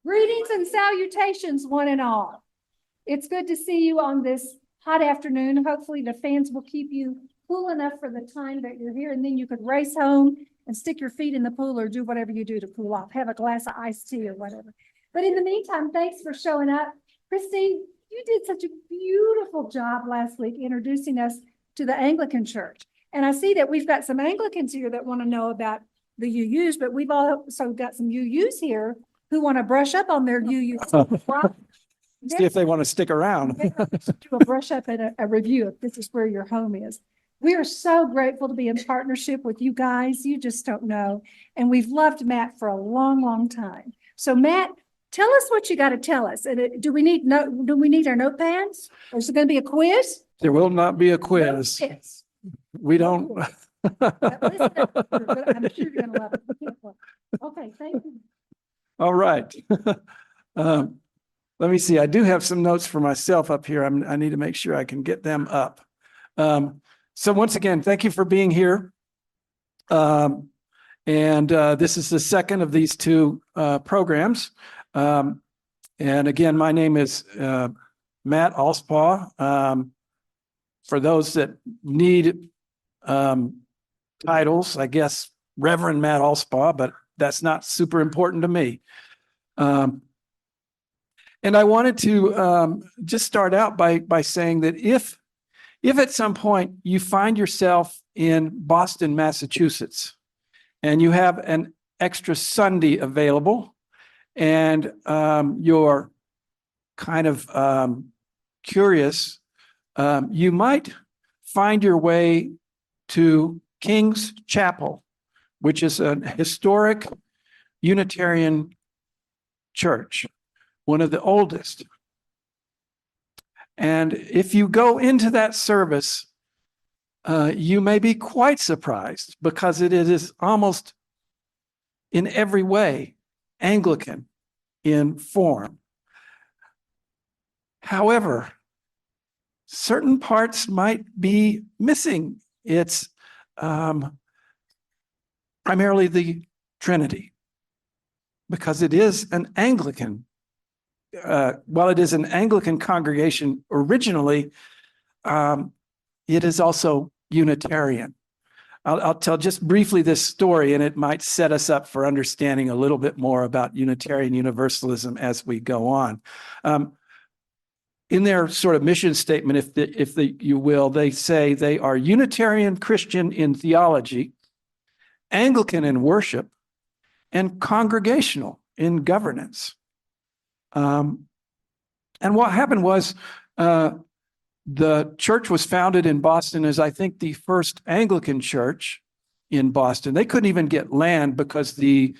Greetings and salutations, one and all. It's good to see you on this hot afternoon. Hopefully the fans will keep you cool enough for the time that you're here, and then you could race home and stick your feet in the pool or do whatever you do to cool off. Have a glass of iced tea or whatever. But in the meantime, thanks for showing up. Christine, you did such a beautiful job last week introducing us to the Anglican Church. And I see that we've got some Anglicans here that want to know about the UUs, but we've also got some UUs here who want to brush up on their UUs. See if they want to stick around. Do a brush up and a review if this is where your home is. We are so grateful to be in partnership with you guys. You just don't know. And we've loved Matt for a long, long time. So Matt, tell us what you got to tell us. And do we need our notepads? Or is it going to be a quiz? There will not be a quiz. No quiz. We don't. I'm sure you're going to love it. Okay, thank you. All right. Let me see. I do have some notes for myself up here. I need to make sure I can get them up. So once again, thank you for being here. And this is the second of these two programs. And again, my name is Matt Alspaugh. For those that need titles, I guess Reverend Matt Alspaugh, but that's not super important to me. And I wanted to just start out by saying that if at some point you find yourself in Boston, Massachusetts, and you have an extra Sunday available, and you're kind of curious, you might find your way to King's Chapel, which is a historic Unitarian church, one of the oldest. And if you go into that service, you may be quite surprised because it is almost in every way Anglican in form. However, certain parts might be missing. It's primarily the Trinity, because it is an Anglican. While it is an Anglican congregation originally, it is also Unitarian. I'll tell just briefly this story, and it might set us up for understanding a little bit more about Unitarian Universalism as we go on. In their sort of mission statement, if you will, they say they are Unitarian Christian in theology, Anglican in worship, and congregational in governance. And what happened was the church was founded in Boston as, I think, the first Anglican church in Boston. They couldn't even get land because the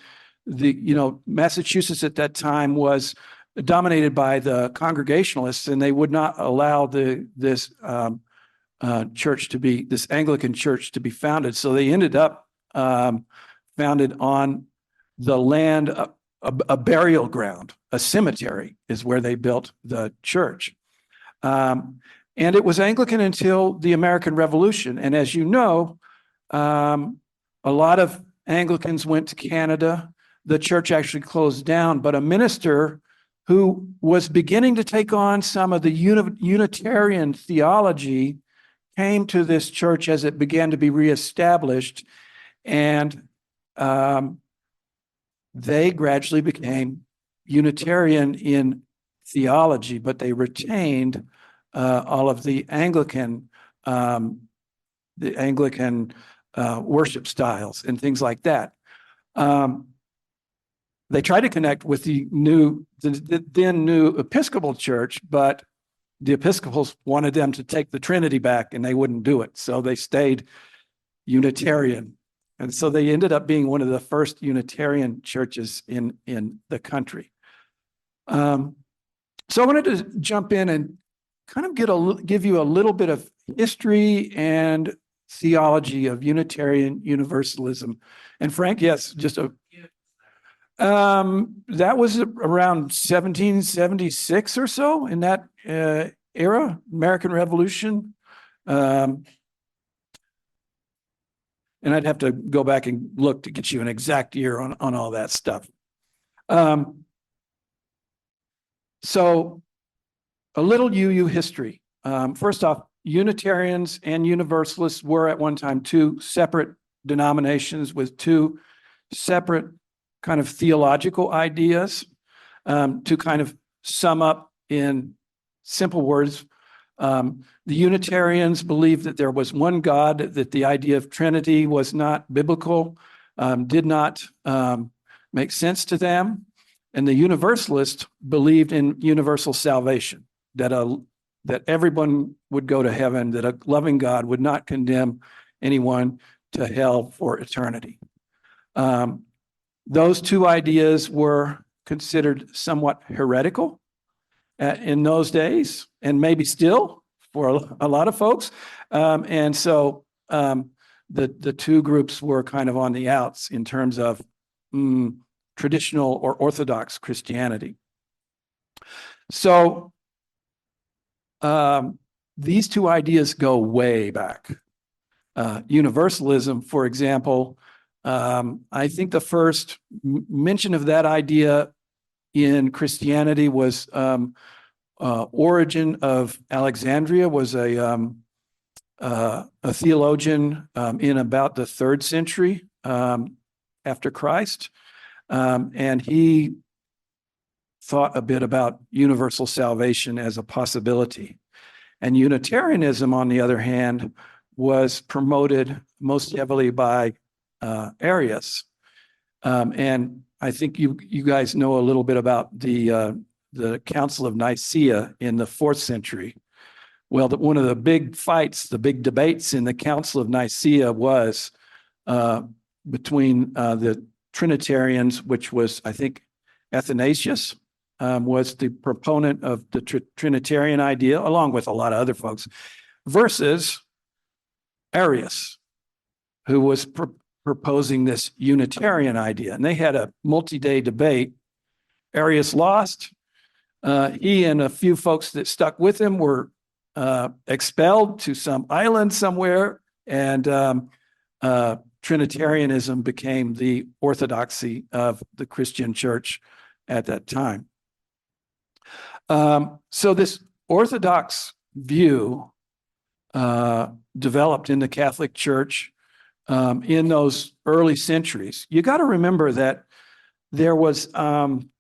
Massachusetts at that time was dominated by the Congregationalists, and they would not allow this Anglican church to be founded. So they ended up founded on the land, a burial ground, a cemetery is where they built the church. And it was Anglican until the American Revolution. And as you know, a lot of Anglicans went to Canada. The church actually closed down, but a minister who was beginning to take on some of the Unitarian theology came to this church as it began to be reestablished, and they gradually became Unitarian in theology, but they retained all of the Anglican worship styles and things like that. They tried to connect with the then new Episcopal Church, but the Episcopals wanted them to take the Trinity back, and they wouldn't do it. So they stayed Unitarian. And so they ended up being one of the first Unitarian churches in the country. So I wanted to jump in and kind of give you a little bit of history and theology of Unitarian Universalism. And Frank, yes, just that was around 1776 or so, in that era, American Revolution. And I'd have to go back and look to get you an exact year on all that stuff. So a little UU history. First off, Unitarians and Universalists were at one time two separate denominations with two separate kind of theological ideas. To kind of sum up in simple words, the Unitarians believed that there was one God, that the idea of Trinity was not biblical, did not make sense to them. And the Universalists believed in universal salvation, that everyone would go to heaven, that a loving God would not condemn anyone to hell for eternity. Those two ideas were considered somewhat heretical in those days, and maybe still for a lot of folks. And so the two groups were kind of on the outs in terms of traditional or Orthodox Christianity. So these two ideas go way back. Universalism, for example, I think the first mention of that idea in Christianity was Origen of Alexandria was a theologian in about the 3rd century after Christ. And he thought a bit about universal salvation as a possibility. And Unitarianism, on the other hand, was promoted most heavily by Arius. And I think you guys know a little bit about the Council of Nicaea in the 4th century. Well, one of the big fights, the big debates in the Council of Nicaea was between the Trinitarians, which was, I think, Athanasius was the proponent of the Trinitarian idea, along with a lot of other folks, versus Arius, who was proposing this Unitarian idea. And they had a multi-day debate. Arius lost. He and a few folks that stuck with him were expelled to some island somewhere, and Trinitarianism became the orthodoxy of the Christian church at that time. So this Orthodox view developed in the Catholic Church in those early centuries. You got to remember that there was, in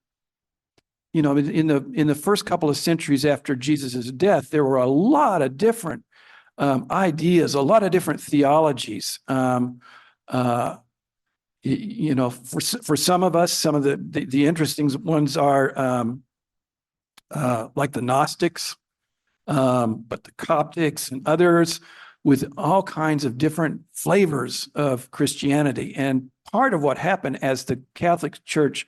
the first couple of centuries after Jesus' death, there were a lot of different ideas, a lot of different theologies. For some of us, some of the interesting ones are like the Gnostics, but the Coptics and others, with all kinds of different flavors of Christianity. And part of what happened as the Catholic Church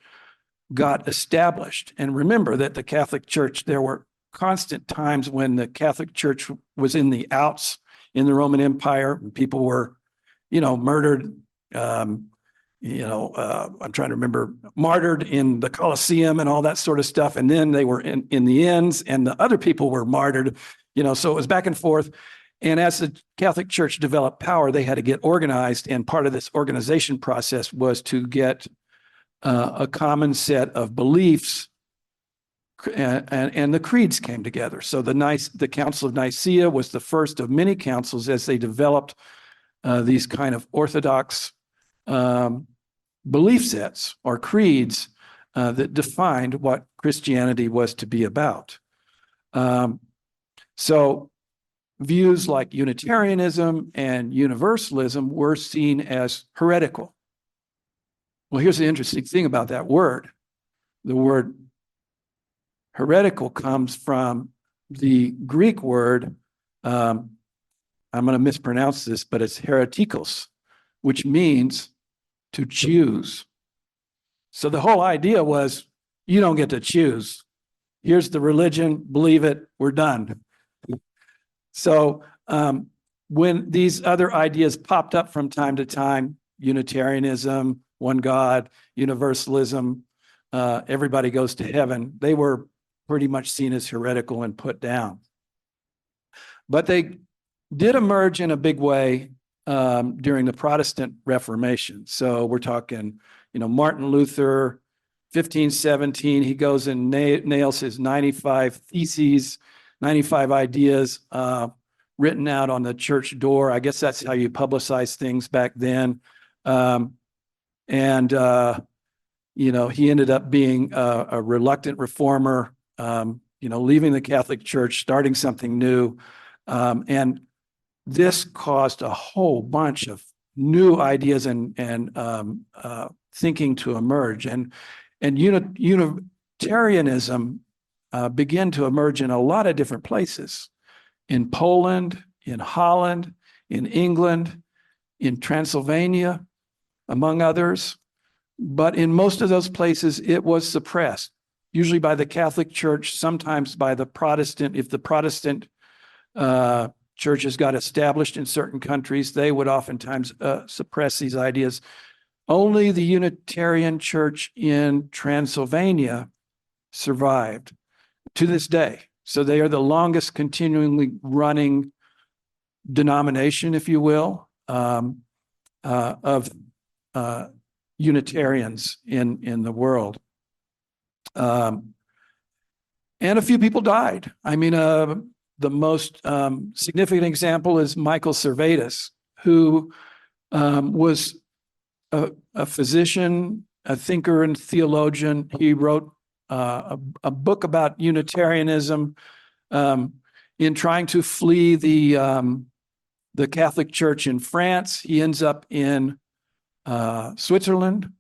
got established, and remember that the Catholic Church, there were constant times when the Catholic Church was in the outs in the Roman Empire, and people were, murdered, I'm trying to remember, martyred in the Colosseum and all that sort of stuff. And then they were in the inns, and the other people were martyred, so it was back and forth. And as the Catholic Church developed power, they had to get organized. And part of this organization process was to get a common set of beliefs, and the creeds came together. So the Council of Nicaea was the first of many councils as they developed these kind of Orthodox belief sets or creeds that defined what Christianity was to be about. So views like Unitarianism and Universalism were seen as heretical. Well, here's the interesting thing about that word. The word heretical comes from the Greek word, I'm going to mispronounce this, but it's heretikos, which means to choose. So the whole idea was, you don't get to choose. Here's the religion, believe it, we're done. So when these other ideas popped up from time to time, Unitarianism, one God, Universalism, everybody goes to heaven, they were pretty much seen as heretical and put down. But they did emerge in a big way during the Protestant Reformation. So we're talking, Martin Luther, 1517, he goes and nails his 95 theses, 95 ideas written out on the church door. I guess that's how you publicize things back then. He ended up being a reluctant reformer, leaving the Catholic Church, starting something new. And this caused a whole bunch of new ideas and thinking to emerge. And Unitarianism began to emerge in a lot of different places. In Poland, in Holland, in England, in Transylvania, among others. But in most of those places, it was suppressed, usually by the Catholic Church, sometimes by the Protestant. If the Protestant churches got established in certain countries, they would oftentimes suppress these ideas. Only the Unitarian Church in Transylvania survived to this day. So they are the longest continually running denomination, if you will, of Unitarians in the world. And a few people died. I mean, the most significant example is Michael Servetus, who was a physician, a thinker and theologian. He wrote a book about Unitarianism in trying to flee the Catholic Church in France. He ends up in Switzerland,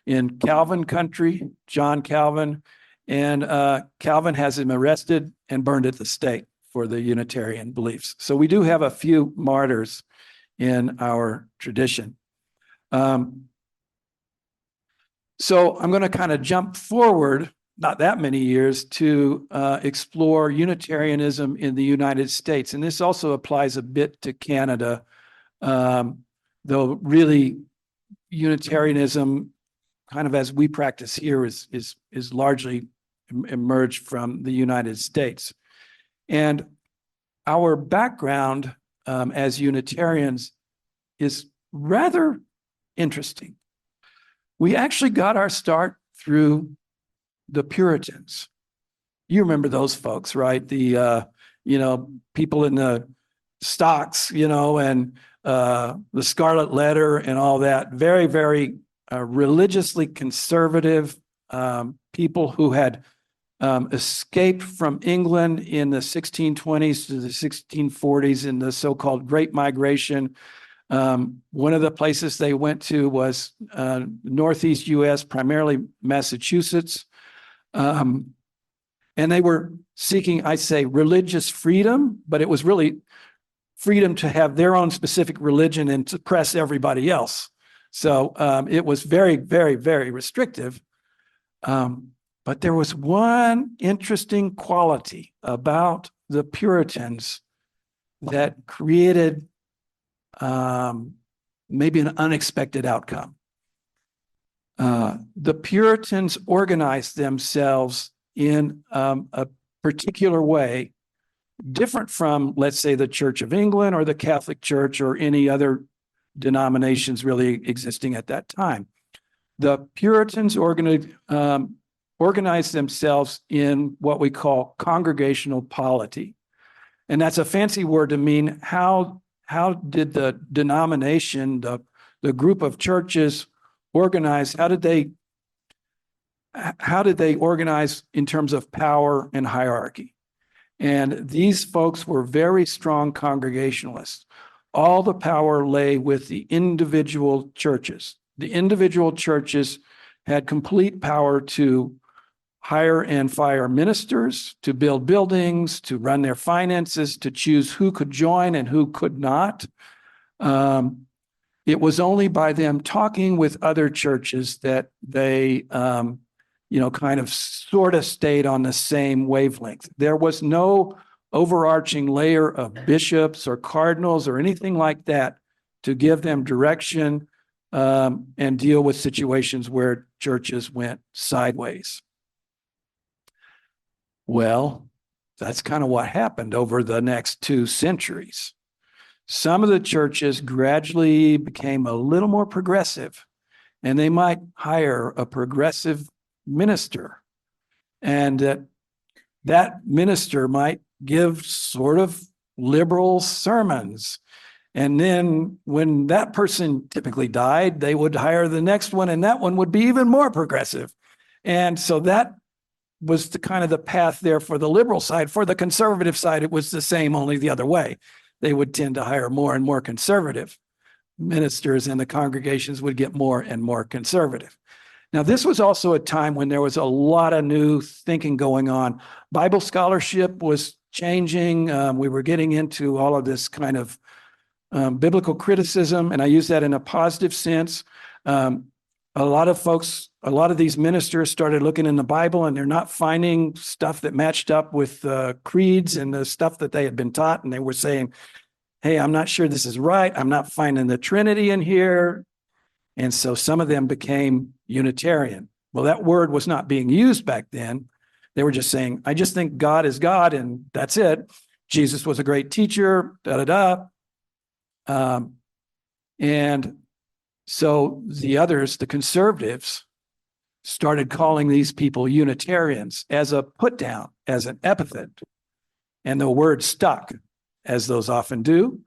in Calvin country, John Calvin, and Calvin has him arrested and burned at the stake for the Unitarian beliefs. So we do have a few martyrs in our tradition. So I'm going to kind of jump forward, not that many years, to explore Unitarianism in the United States. And this also applies a bit to Canada, though really Unitarianism, kind of as we practice here, is largely emerged from the United States. And our background as Unitarians is rather interesting. We actually got our start through the Puritans. You remember those folks, right? The people in the stocks, and the Scarlet Letter and all that. Very, very religiously conservative people who had escaped from England in the 1620s to the 1640s in the so-called Great Migration. One of the places they went to was Northeast US, primarily Massachusetts. And they were seeking, I say, religious freedom, but it was really freedom to have their own specific religion and suppress everybody else. So it was very, very, very restrictive. But there was one interesting quality about the Puritans that created maybe an unexpected outcome. The Puritans organized themselves in a particular way, different from, let's say, the Church of England or the Catholic Church or any other denominations really existing at that time. The Puritans organized themselves in what we call congregational polity. And that's a fancy word to mean how did the denomination, the group of churches organize, how did they organize in terms of power and hierarchy? And these folks were very strong Congregationalists. All the power lay with the individual churches. The individual churches had complete power to hire and fire ministers, to build buildings, to run their finances, to choose who could join and who could not. It was only by them talking with other churches that they, kind of sort of stayed on the same wavelength. There was no overarching layer of bishops or cardinals or anything like that to give them direction and deal with situations where churches went sideways. Well, that's kind of what happened over the next 2 centuries. Some of the churches gradually became a little more progressive, and they might hire a progressive minister, and that minister might give sort of liberal sermons. And then when that person typically died, they would hire the next one, and that one would be even more progressive. And so that was the kind of the path there for the liberal side. For the conservative side, it was the same, only the other way. They would tend to hire more and more conservative ministers, and the congregations would get more and more conservative. Now, this was also a time when there was a lot of new thinking going on. Bible scholarship was changing. We were getting into all of this kind of biblical criticism, and I use that in a positive sense. A lot of these ministers started looking in the Bible, and they're not finding stuff that matched up with creeds and the stuff that they had been taught. And they were saying, hey, I'm not sure this is right. I'm not finding the Trinity in here. And so some of them became Unitarian. Well, that word was not being used back then. They were just saying, I just think God is God, and that's it. Jesus was a great teacher, and so the others, the conservatives, started calling these people Unitarians as a put down, as an epithet. And the word stuck, as those often do.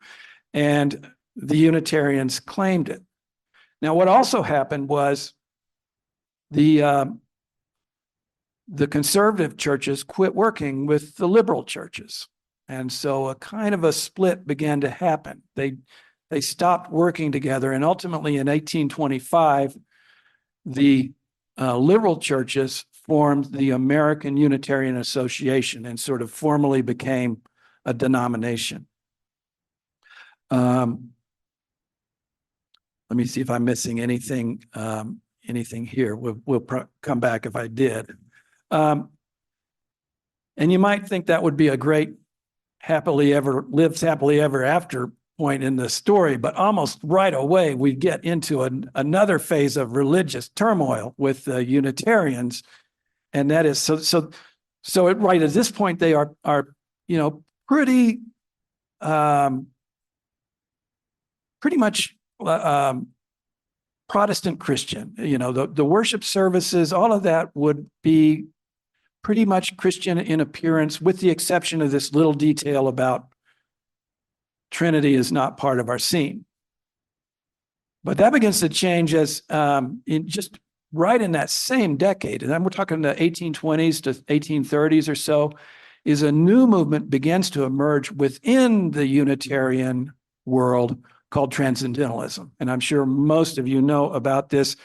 And the Unitarians claimed it. Now, what also happened was the conservative churches quit working with the liberal churches. And so a kind of a split began to happen. They stopped working together, and ultimately in 1825, the liberal churches formed the American Unitarian Association and sort of formally became a denomination. Let me see if I'm missing anything here. We'll come back if I did. And you might think that would be a great happily ever after point in the story, but almost right away we get into another phase of religious turmoil with the Unitarians, and that is so right at this point they are pretty much Protestant Christian. The worship services, all of that would be pretty much Christian in appearance, with the exception of this little detail about Trinity is not part of our scene. But that begins to change as in just right in that same decade, and then we're talking the 1820s to 1830s or so, is a new movement begins to emerge within the Unitarian world called Transcendentalism. And I'm sure most of you know about this,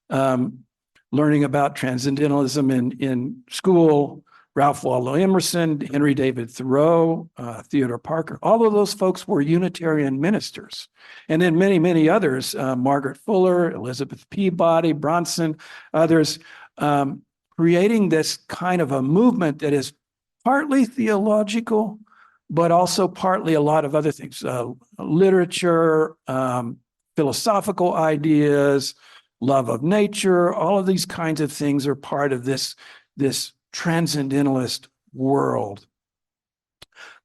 learning about Transcendentalism in school. Ralph Waldo Emerson, Henry David Thoreau, Theodore Parker, all of those folks were Unitarian ministers. And then many, many others, Margaret Fuller, Elizabeth Peabody, Bronson, others, creating this kind of a movement that is partly theological, but also partly a lot of other things, literature, philosophical ideas, love of nature, all of these kinds of things are part of this transcendentalist world.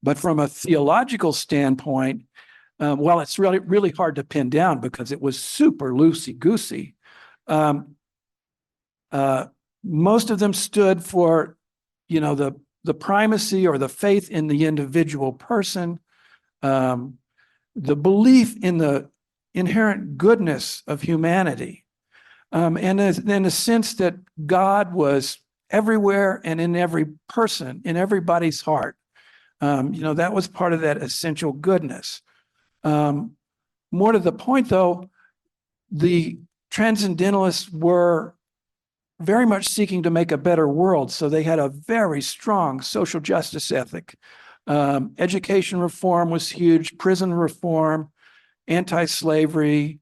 But from a theological standpoint, well, it's really, really hard to pin down because it was super loosey-goosey. Most of them stood for, the primacy or the faith in the individual person, the belief in the inherent goodness of humanity, and in a sense that God was everywhere and in every person, in everybody's heart. That was part of that essential goodness. More to the point, though, the Transcendentalists were very much seeking to make a better world, so they had a very strong social justice ethic. Education reform was huge, prison reform, anti-slavery,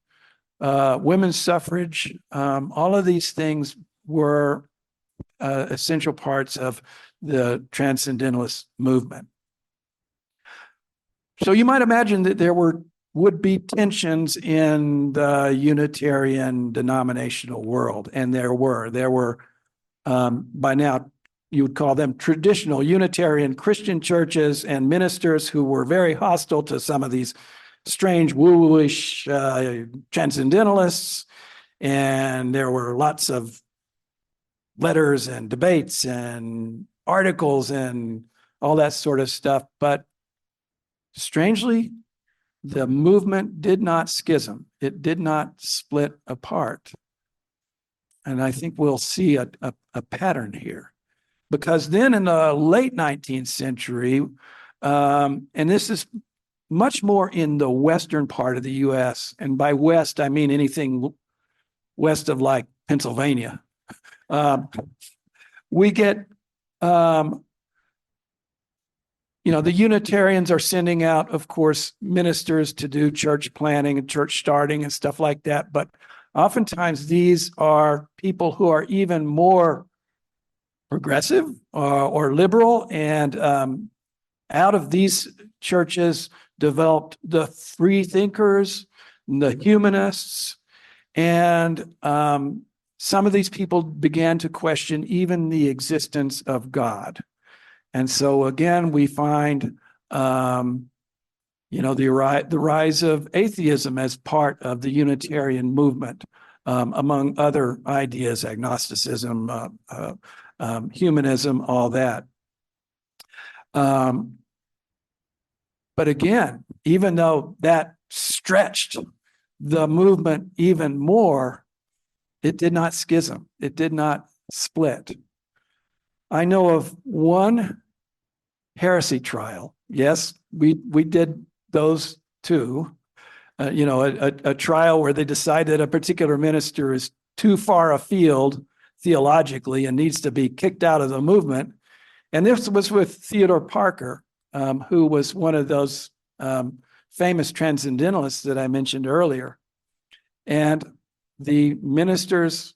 women's suffrage. All of these things were essential parts of the Transcendentalist movement. So you might imagine that there would be tensions in the Unitarian denominational world, and there were by now you would call them traditional Unitarian Christian churches and ministers who were very hostile to some of these strange woo-woo-ish transcendentalists, and there were lots of letters and debates and articles and all that sort of stuff. But strangely, the movement did not schism. It did not split apart. And I think we'll see a pattern here. Because then in the late 19th century, and this is much more in the western part of the US, and by west, I mean anything west of like Pennsylvania, we get, the Unitarians are sending out, of course, ministers to do church planning and church starting and stuff like that. But oftentimes these are people who are even more progressive or liberal, and out of these churches developed the free thinkers, the humanists, and some of these people began to question even the existence of God. And so again, we find the rise of atheism as part of the Unitarian movement, among other ideas, agnosticism, humanism, all that. But again, even though that stretched the movement even more, it did not schism. It did not split. I know of one heresy trial. Yes, we did those too. A trial where they decide that a particular minister is too far afield theologically and needs to be kicked out of the movement. And this was with Theodore Parker, who was one of those famous transcendentalists that I mentioned earlier. And the ministers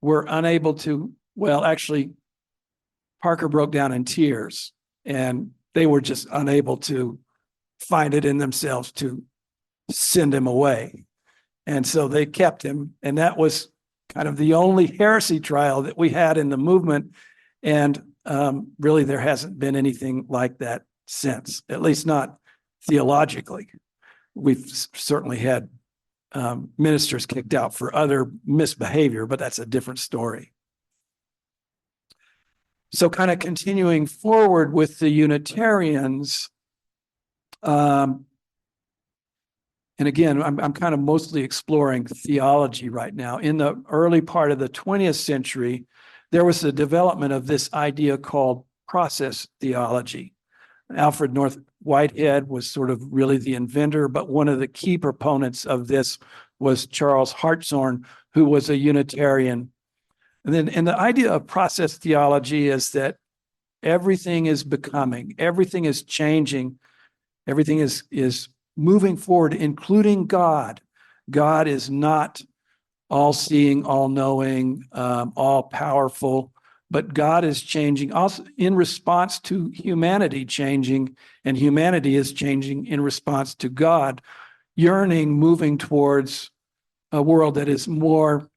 were unable to, well, actually, Parker broke down in tears, and they were just unable to find it in themselves to send him away. And so they kept him, and that was kind of the only heresy trial that we had in the movement. And really, there hasn't been anything like that since, at least not theologically. We've certainly had ministers kicked out for other misbehavior, but that's a different story. So kind of continuing forward with the Unitarians, and again, I'm kind of mostly exploring theology right now. In the early part of the 20th century, there was the development of this idea called process theology. Alfred North Whitehead was sort of really the inventor, but one of the key proponents of this was Charles Hartshorne, who was a Unitarian. And the idea of process theology is that everything is becoming, everything is changing, everything is moving forward, including God. God is not all-seeing, all-knowing, all-powerful, but God is changing also in response to humanity changing, and humanity is changing in response to God, yearning, moving towards a world that is more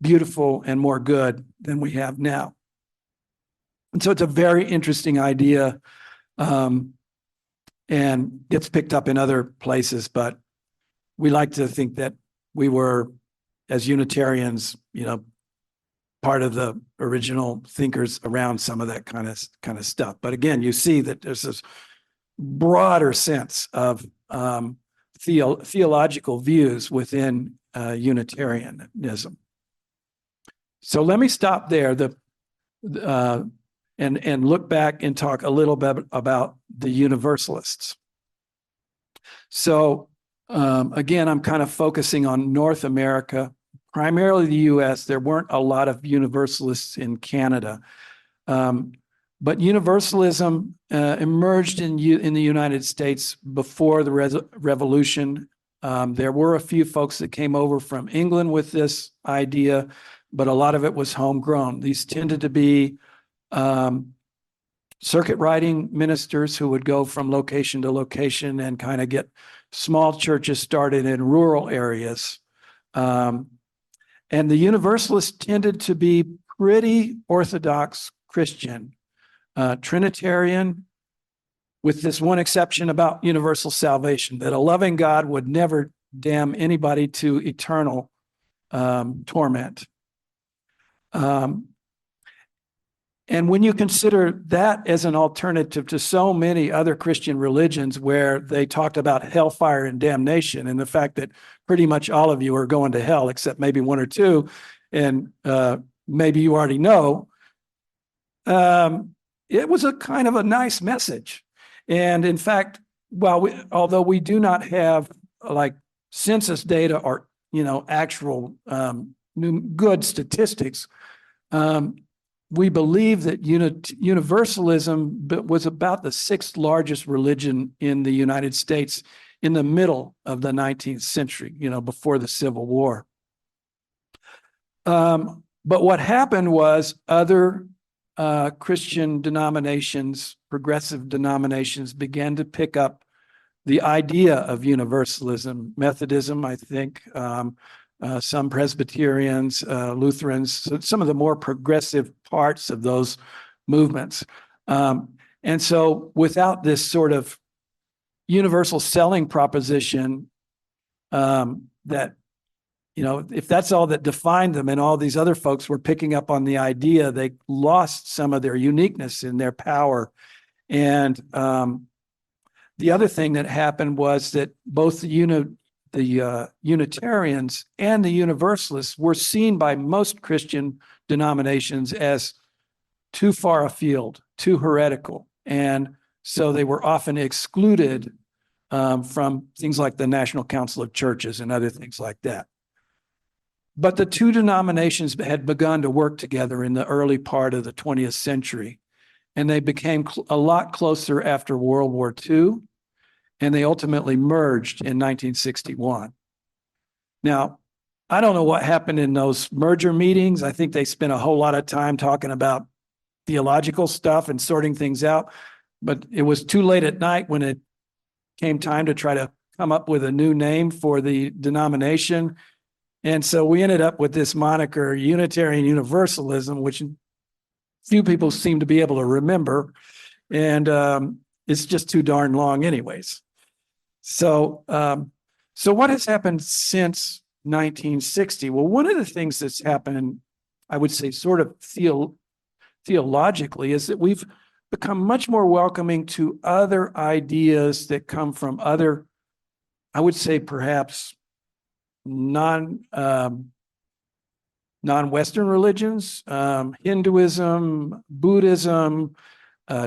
beautiful and more good than we have now. And so it's a very interesting idea, and gets picked up in other places, but we like to think that we were, as Unitarians, part of the original thinkers around some of that kind of stuff. But again, you see that there's this broader sense of theological views within Unitarianism. So let me stop there and look back and talk a little bit about the Universalists. So again, I'm kind of focusing on North America, primarily the US. There weren't a lot of Universalists in Canada. But Universalism emerged in the United States before the Revolution. There were a few folks that came over from England with this idea, but a lot of it was homegrown. These tended to be circuit riding ministers who would go from location to location and kind of get small churches started in rural areas. And the Universalists tended to be pretty Orthodox Christian, Trinitarian, with this one exception about universal salvation, that a loving God would never damn anybody to eternal torment. And when you consider that as an alternative to so many other Christian religions where they talked about hellfire and damnation and the fact that pretty much all of you are going to hell, except maybe one or two, and maybe you already know, it was a kind of a nice message. And in fact, although we do not have like census data or, actual good statistics, we believe that Universalism was about the sixth largest religion in the United States in the middle of the 19th century, before the Civil War. But what happened was other Christian denominations, progressive denominations, began to pick up the idea of universalism. Methodism, I think, some Presbyterians, Lutherans, some of the more progressive parts of those movements. And so without this sort of universal selling proposition, that, if that's all that defined them and all these other folks were picking up on the idea, they lost some of their uniqueness in their power. And the other thing that happened was that both the Unitarians and the Universalists were seen by most Christian denominations as too far afield, too heretical. And so they were often excluded from things like the National Council of Churches and other things like that. But the two denominations had begun to work together in the early part of the 20th century, and they became a lot closer after World War II. And they ultimately merged in 1961. Now, I don't know what happened in those merger meetings. I think they spent a whole lot of time talking about theological stuff and sorting things out, but it was too late at night when it came time to try to come up with a new name for the denomination. And so we ended up with this moniker, Unitarian Universalism, which few people seem to be able to remember. And it's just too darn long anyways. So what has happened since 1960? Well, one of the things that's happened, I would say sort of theologically, is that we've become much more welcoming to other ideas that come from other, I would say perhaps non-Western religions, Hinduism, Buddhism,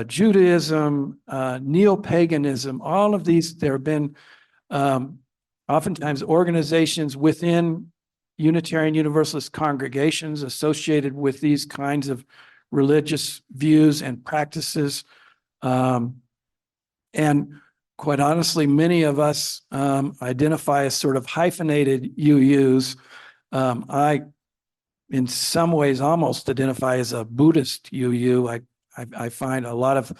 Judaism, neo-paganism, all of these. There have been oftentimes organizations within Unitarian Universalist congregations associated with these kinds of religious views and practices. And quite honestly, many of us identify as sort of hyphenated UUs. I, in some ways, almost identify as a Buddhist UU. I find a lot of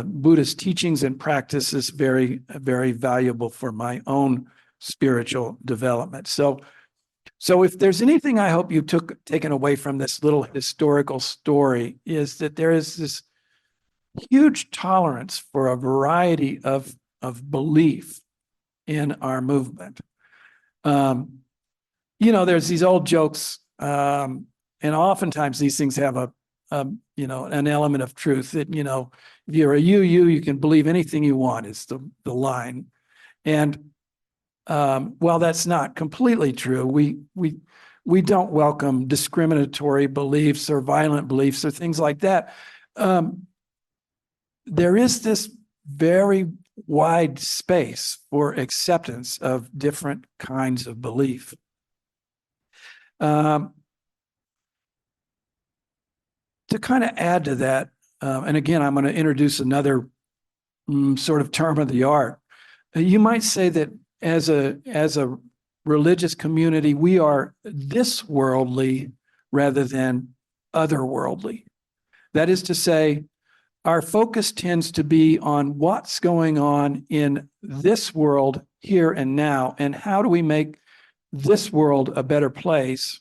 Buddhist teachings and practices very, very valuable for my own spiritual development. So if there's anything I hope you taken away from this little historical story, is that there is this huge tolerance for a variety of belief in our movement. There's these old jokes, and oftentimes these things have an element of truth that, if you're a UU, you can believe anything you want, is the line. And while that's not completely true, we don't welcome discriminatory beliefs or violent beliefs or things like that. There is this very wide space for acceptance of different kinds of belief. To kind of add to that, and again, I'm going to introduce another sort of term of the art. You might say that as a religious community, we are this worldly rather than otherworldly. That is to say, our focus tends to be on what's going on in this world here and now, and how do we make this world a better place,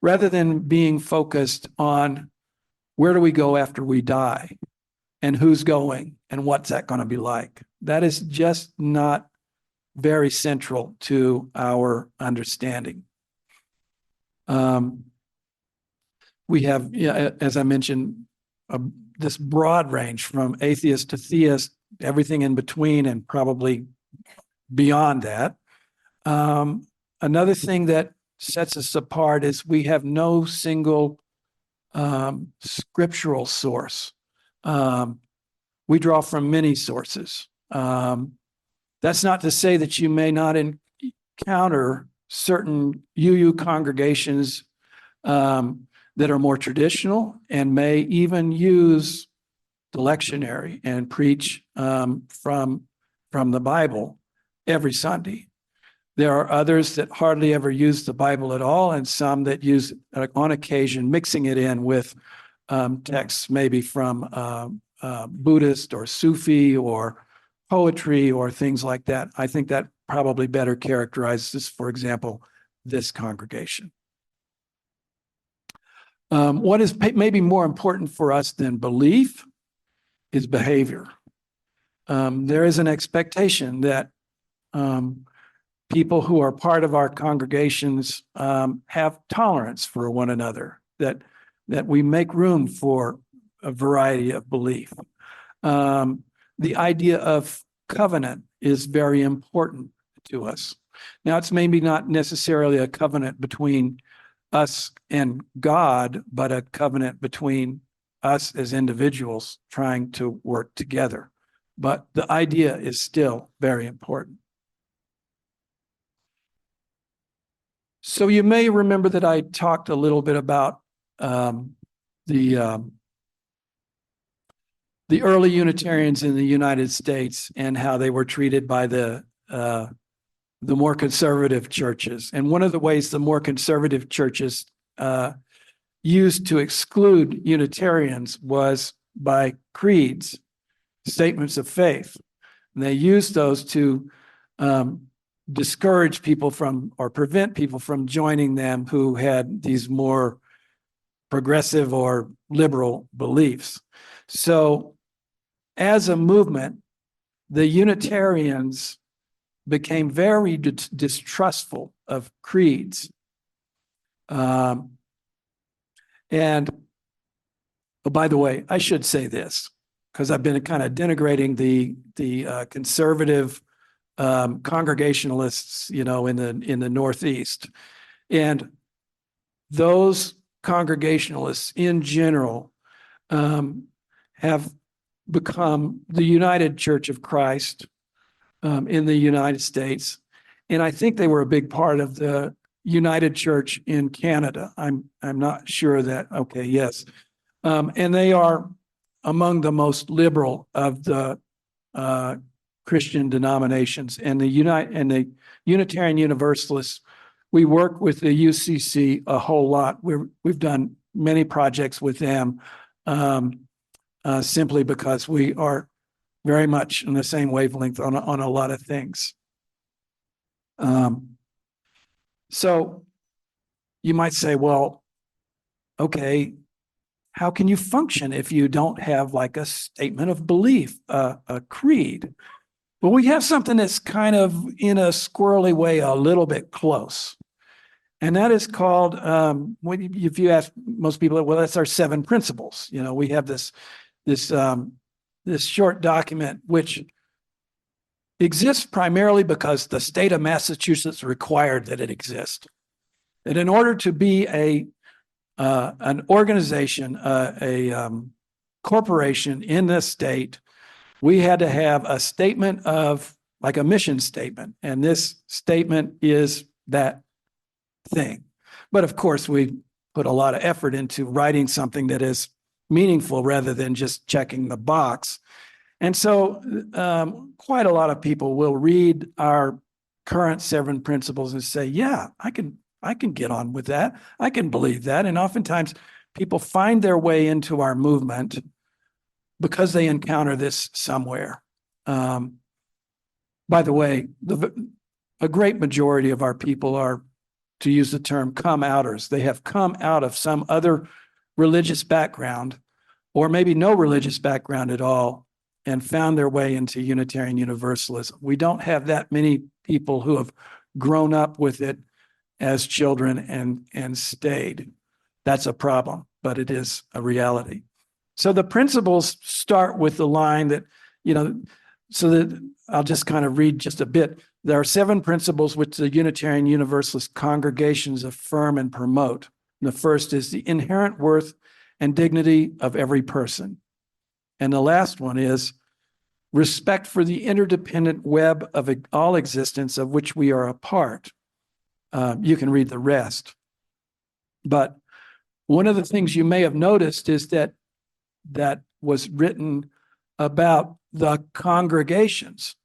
rather than being focused on where do we go after we die and who's going and what's that going to be like. That is just not very central to our understanding. we have, yeah, as I mentioned, this broad range from atheist to theist, everything in between, and probably beyond that. Another thing that sets us apart is we have no single scriptural source. We draw from many sources. That's not to say that you may not encounter certain UU congregations that are more traditional and may even use the lectionary and preach from the Bible every Sunday. There are others that hardly ever use the Bible at all, and some that use, on occasion, mixing it in with texts maybe from Buddhist or Sufi or poetry or things like that. I think that probably better characterizes, for example, this congregation. What is maybe more important for us than belief is behavior. There is an expectation that people who are part of our congregations have tolerance for one another, that we make room for a variety of belief. The idea of covenant is very important to us. Now, it's maybe not necessarily a covenant between us and God, but a covenant between us as individuals trying to work together. But the idea is still very important. So you may remember that I talked a little bit about the early Unitarians in the United States and how they were treated by the more conservative churches. And one of the ways the more conservative churches used to exclude Unitarians was by creeds, statements of faith. And they used those to discourage people from, or prevent people from joining them who had these more progressive or liberal beliefs. So as a movement, the Unitarians became very distrustful of creeds. And oh, by the way, I should say this, because I've been kind of denigrating the conservative Congregationalists, you know, in the Northeast. And those Congregationalists in general have become the United Church of Christ in the United States. And I think they were a big part of the United Church in Canada. I'm not sure that, okay, yes. And they are among the most liberal of the Christian denominations. And the Unitarian Universalists, we work with the UCC a whole lot. We've done many projects with them simply because we are very much in the same wavelength on a lot of things. So you might say, well, okay, how can you function if you don't have like a statement of belief, a creed? Well, we have something that's kind of in a squirrely way a little bit close. And that is called, if you ask most people, well, that's our 7 principles. You know, we have this short document which exists primarily because the state of Massachusetts required that it exist. That in order to be an organization, a corporation in this state, we had to have a statement of, like a mission statement. And this statement is that thing. But of course, we put a lot of effort into writing something that is meaningful rather than just checking the box. And so quite a lot of people will read our current 7 principles and say, yeah, I can get on with that. I can believe that. And oftentimes people find their way into our movement because they encounter this somewhere. By the way, a great majority of our people are, to use the term, come-outers. They have come out of some other religious background, or maybe no religious background at all, and found their way into Unitarian Universalism. We don't have that many people who have grown up with it as children and stayed. That's a problem. but it is a reality. So the principles start with the line that, so that I'll just kind of read just a bit. There are 7 principles which the Unitarian Universalist congregations affirm and promote. And the first is the inherent worth and dignity of every person. And the last one is respect for the interdependent web of all existence of which we are a part. You can read the rest. But one of the things you may have noticed is that was written about the congregations,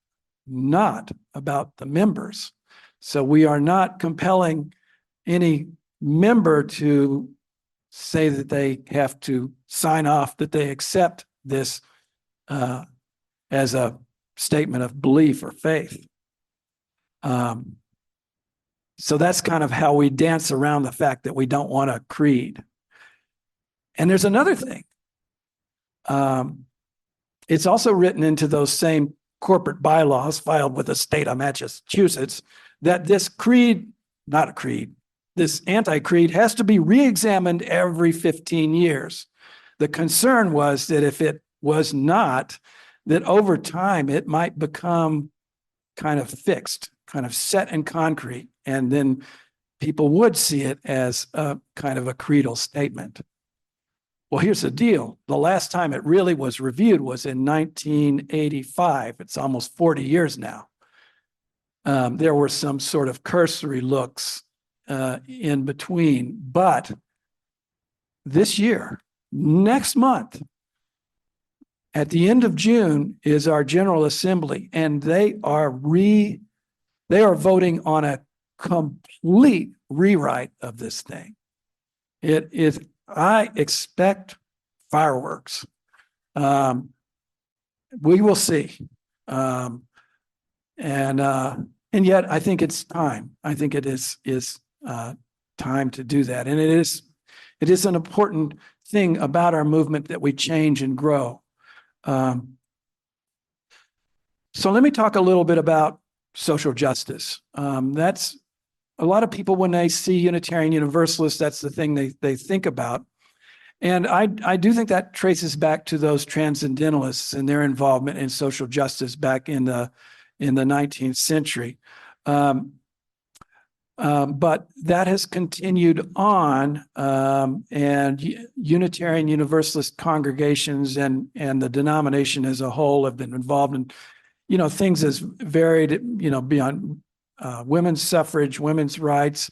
not about the members. So we are not compelling any member to say that they have to sign off, that they accept this as a statement of belief or faith. So that's kind of how we dance around the fact that we don't want a creed. And there's another thing. It's also written into those same corporate bylaws filed with the state of Massachusetts that this creed, not a creed, this anti-creed has to be re-examined every 15 years. The concern was that if it was not, that over time it might become kind of fixed, kind of set in concrete, and then people would see it as a kind of a creedal statement. Well, here's the deal. The last time it really was reviewed was in 1985. It's almost 40 years now. There were some sort of cursory looks in between, but this year, next month, at the end of June is our General Assembly, and they are voting on a complete rewrite of this thing. It is, I expect fireworks. We will see. And yet I think it's time. I think it is time to do that. And it is an important thing about our movement that we change and grow. So let me talk a little bit about social justice. That's a lot of people, when they see Unitarian Universalists, that's the thing they think about. And I do think that traces back to those transcendentalists and their involvement in social justice back in the 19th century. But that has continued on, and Unitarian Universalist congregations and the denomination as a whole have been involved in, things as varied, beyond women's suffrage, women's rights,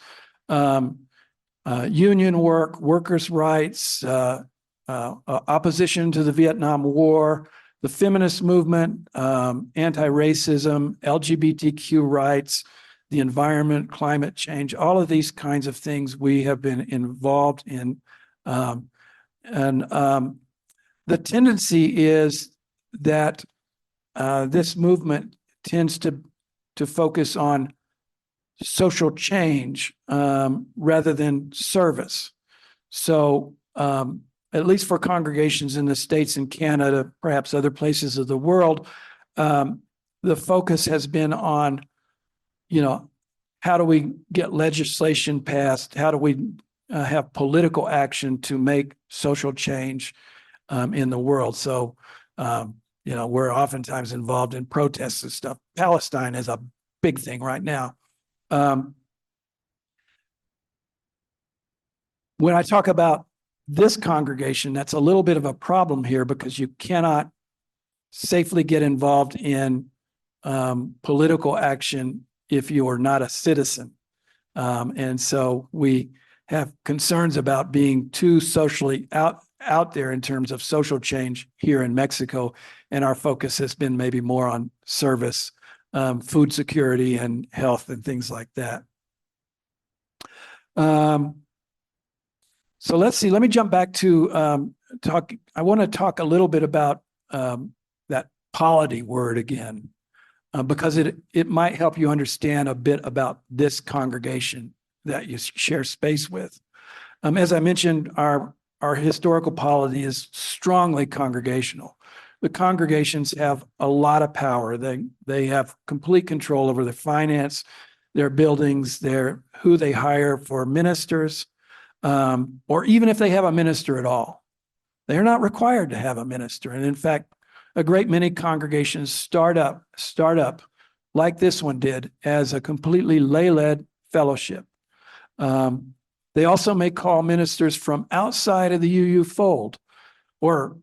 union work, workers' rights, opposition to the Vietnam War, the feminist movement, anti-racism, LGBTQ rights, the environment, climate change, all of these kinds of things we have been involved in. The tendency is that this movement tends to focus on social change rather than service. So at least for congregations in the States and Canada, perhaps other places of the world, the focus has been on, how do we get legislation passed? How do we have political action to make social change in the world? So, we're oftentimes involved in protests and stuff. Palestine is a big thing right now. When I talk about this congregation, that's a little bit of a problem here because you cannot safely get involved in political action if you are not a citizen. And so we have concerns about being too socially out there in terms of social change here in Mexico. And our focus has been maybe more on service, food security and health and things like that. So let's see, let me jump back to I want to talk a little bit about that polity word again, because it might help you understand a bit about this congregation that you share space with. As I mentioned, our historical polity is strongly congregational. The congregations have a lot of power. They have complete control over their finance, their buildings, who they hire for ministers. or even if they have a minister at all. They're not required to have a minister. And in fact, a great many congregations start up like this one did as a completely lay-led fellowship. They also may call ministers from outside of the UU fold, or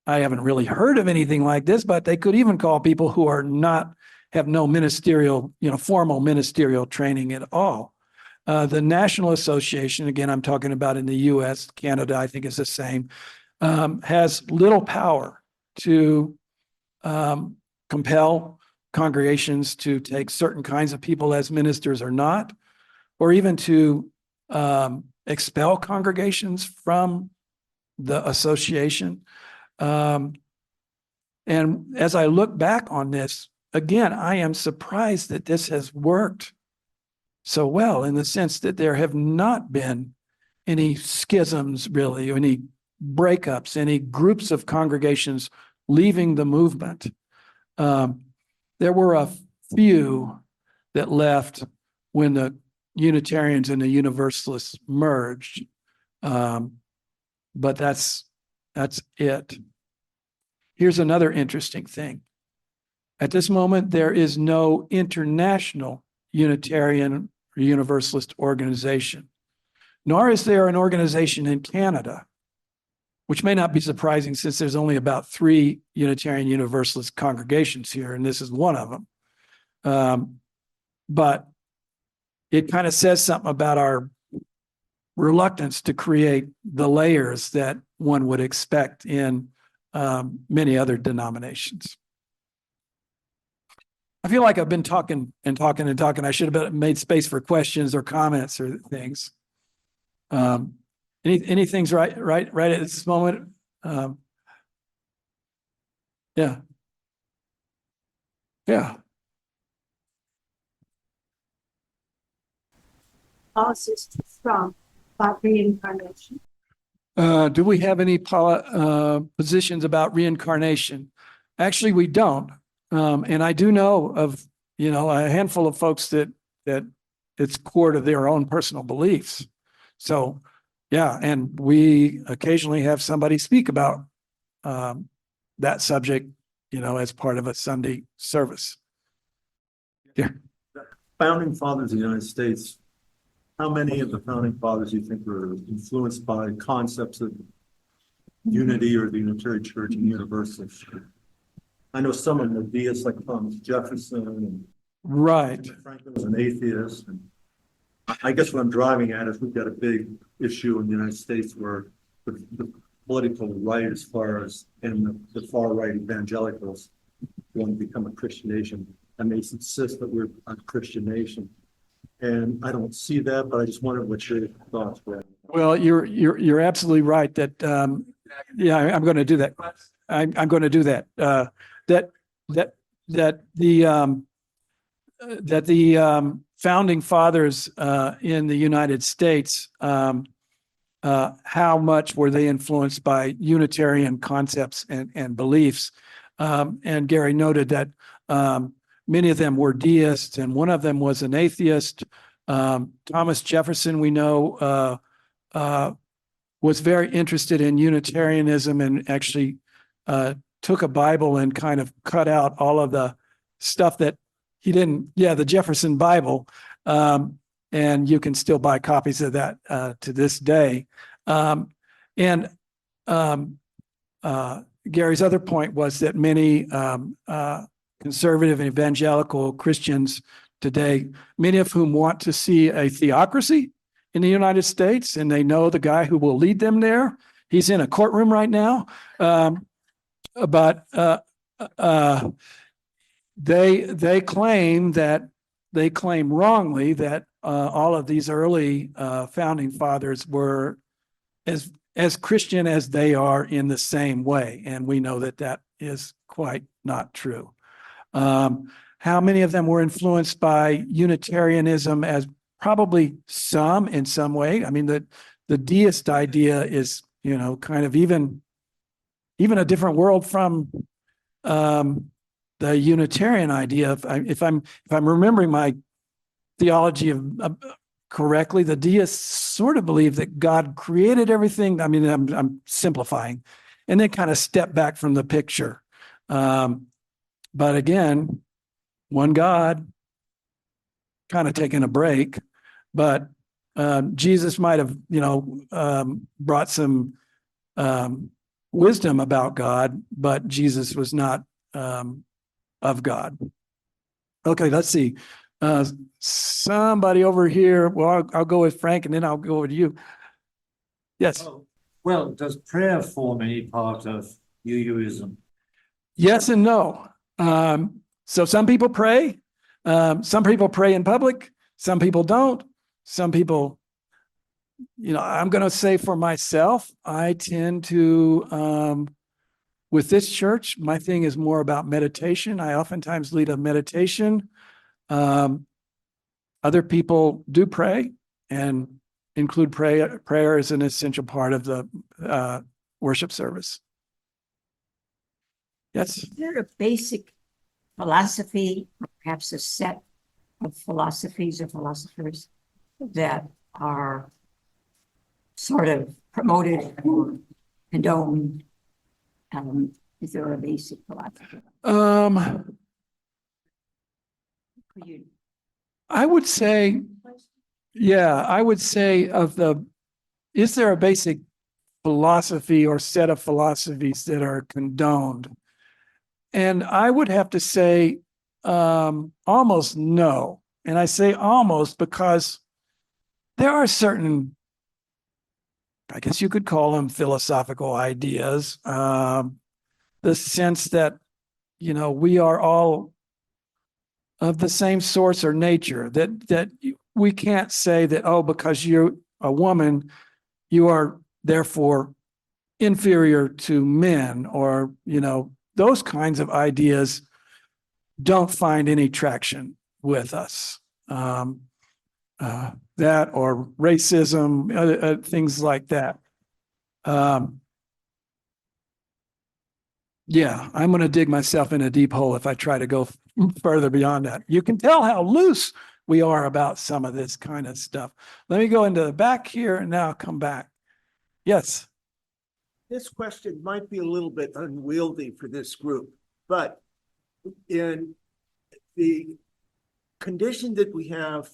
I haven't really heard of anything like this, but they could even call people who are not, have no ministerial, formal ministerial training at all. The National Association, again, I'm talking about in the US, Canada, I think is the same, has little power to compel congregations to take certain kinds of people as ministers or not, or even to expel congregations from the association. And as I look back on this, again, I am surprised that this has worked so well, in the sense that there have not been any schisms, really, or any breakups, any groups of congregations leaving the movement. There were a few that left when the Unitarians and the Universalists merged, but that's it. Here's another interesting thing. At this moment, there is no international Unitarian or Universalist organization, nor is there an organization in Canada, which may not be surprising since there's only about 3 Unitarian Universalist congregations here, and this is one of them. But it kind of says something about our reluctance to create the layers that one would expect in many other denominations. I feel like I've been talking and talking and talking. I should have made space for questions or comments or things. Anything's right at this moment? Yeah. Policies from about reincarnation. Do we have any positions about reincarnation? Actually, we don't. And I do know of, a handful of folks that it's core to their own personal beliefs. So, yeah, and we occasionally have somebody speak about that subject, as part of a Sunday service. Yeah. Founding fathers of the United States, how many of the founding fathers do you think were influenced by concepts of unity or the Unitarian Church and Universalist? I know some of them were deists, like Thomas Jefferson, and right. Franklin was an atheist. And I guess what I'm driving at is we've got a big issue in the United States where the political right, as far as and the far right evangelicals, want to become a Christian nation, and they insist that we're a Christian nation. And I don't see that, but I just wondered what your thoughts were. Well, you're absolutely right that I'm going to do that. I'm going to do that. That the founding fathers in the United States, how much were they influenced by Unitarian concepts and beliefs? And Gary noted that many of them were deists, and one of them was an atheist. Thomas Jefferson, we know, was very interested in Unitarianism and actually took a Bible and kind of cut out all of the stuff that he didn't, the Jefferson Bible. And you can still buy copies of that to this day. And Gary's other point was that many conservative and evangelical Christians today, many of whom want to see a theocracy in the United States, and they know the guy who will lead them there. He's in a courtroom right now. But they claim wrongly that all of these early founding fathers were as Christian as they are in the same way, and we know that is quite not true. How many of them were influenced by Unitarianism? As probably some in some way. I mean, the deist idea is, kind of even a different world from the Unitarian idea. If I'm remembering my theology of correctly, the deists sort of believe that God created everything. I mean, I'm simplifying, and then kind of step back from the picture. But again, one God, kind of taking a break, but Jesus might have, brought some wisdom about God, but Jesus was not of God. Okay, let's see. Somebody over here. Well, I'll go with Frank, and then I'll go with you. Yes. Oh, well, does prayer form any part of UUism? Yes and no. So some people pray. Some people pray in public. Some people don't. Some people, I'm going to say for myself, I tend to, with this church, my thing is more about meditation. I oftentimes lead a meditation. Other people do pray and include prayer as an essential part of the worship service. Yes. Is there a basic philosophy, or perhaps a set of philosophies or philosophers that are sort of promoted or condoned? Is there a basic philosophy? Could you I would say, is there a basic philosophy or set of philosophies that are condoned? And I would have to say almost no. And I say almost because there are certain, I guess you could call them philosophical ideas. The sense that, we are all of the same source or nature, that we can't say that, oh, because you're a woman, you are therefore inferior to men, or, those kinds of ideas don't find any traction with us. That or racism, things like that. Yeah, I'm going to dig myself in a deep hole if I try to go further beyond that. You can tell how loose we are about some of this kind of stuff. Let me go into the back here and now come back. Yes. This question might be a little bit unwieldy for this group, but in the condition that we have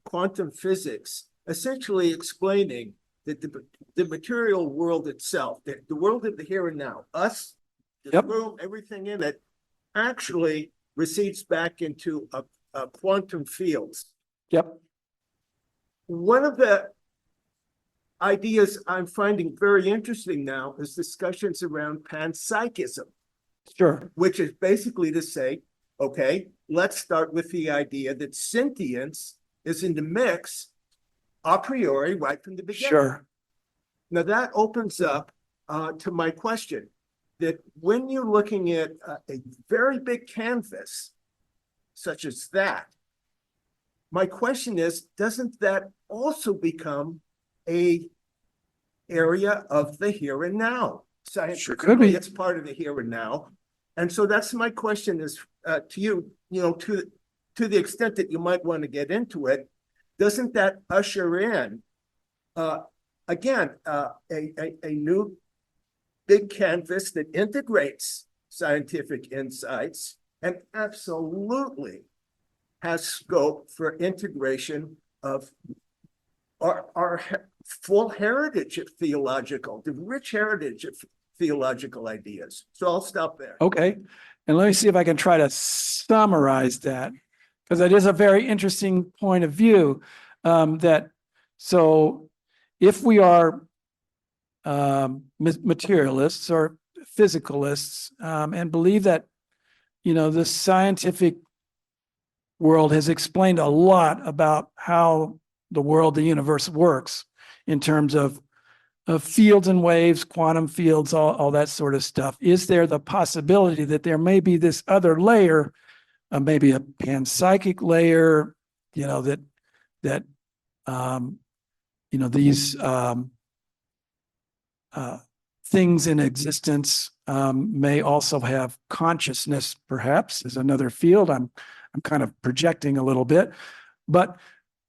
quantum physics essentially explaining that the material world itself, the world of the here and now, us, the room, everything in it, actually recedes back into a quantum fields. Yep. One of the ideas I'm finding very interesting now is discussions around panpsychism. Sure. Which is basically to say, okay, let's start with the idea that sentience is in the mix a priori right from the beginning. Sure. Now that opens up to my question that when you're looking at a very big canvas such as that, my question is, doesn't that also become a area of the here and now? Sure could be. It's part of the here and now. And so that's my question is to you, to the extent that you might want to get into it, doesn't that usher in, again, a new big canvas that integrates scientific insights and absolutely has scope for integration of our full heritage of theological, the rich heritage of theological ideas. So I'll stop there. Okay. And let me see if I can try to summarize that, because it is a very interesting point of view. So if we are materialists or physicalists and believe that, the scientific world has explained a lot about how the world, the universe works in terms of fields and waves, quantum fields, all that sort of stuff. Is there the possibility that there may be this other layer, maybe a panpsychic layer, that these things in existence may also have consciousness, perhaps, is another field. I'm kind of projecting a little bit, but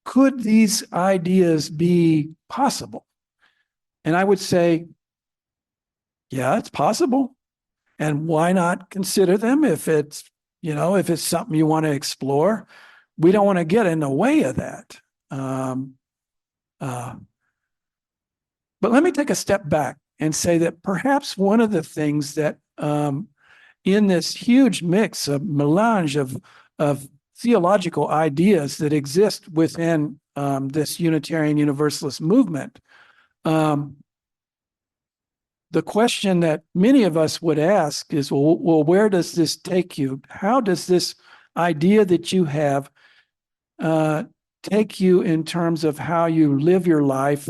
could these ideas be possible? And I would say, yeah, it's possible. And why not consider them if it's, if it's something you want to explore? We don't want to get in the way of that. But let me take a step back and say that perhaps one of the things that in this huge mix of melange of theological ideas that exist within this Unitarian Universalist movement, the question that many of us would ask is, well, where does this take you? How does this idea that you have take you in terms of how you live your life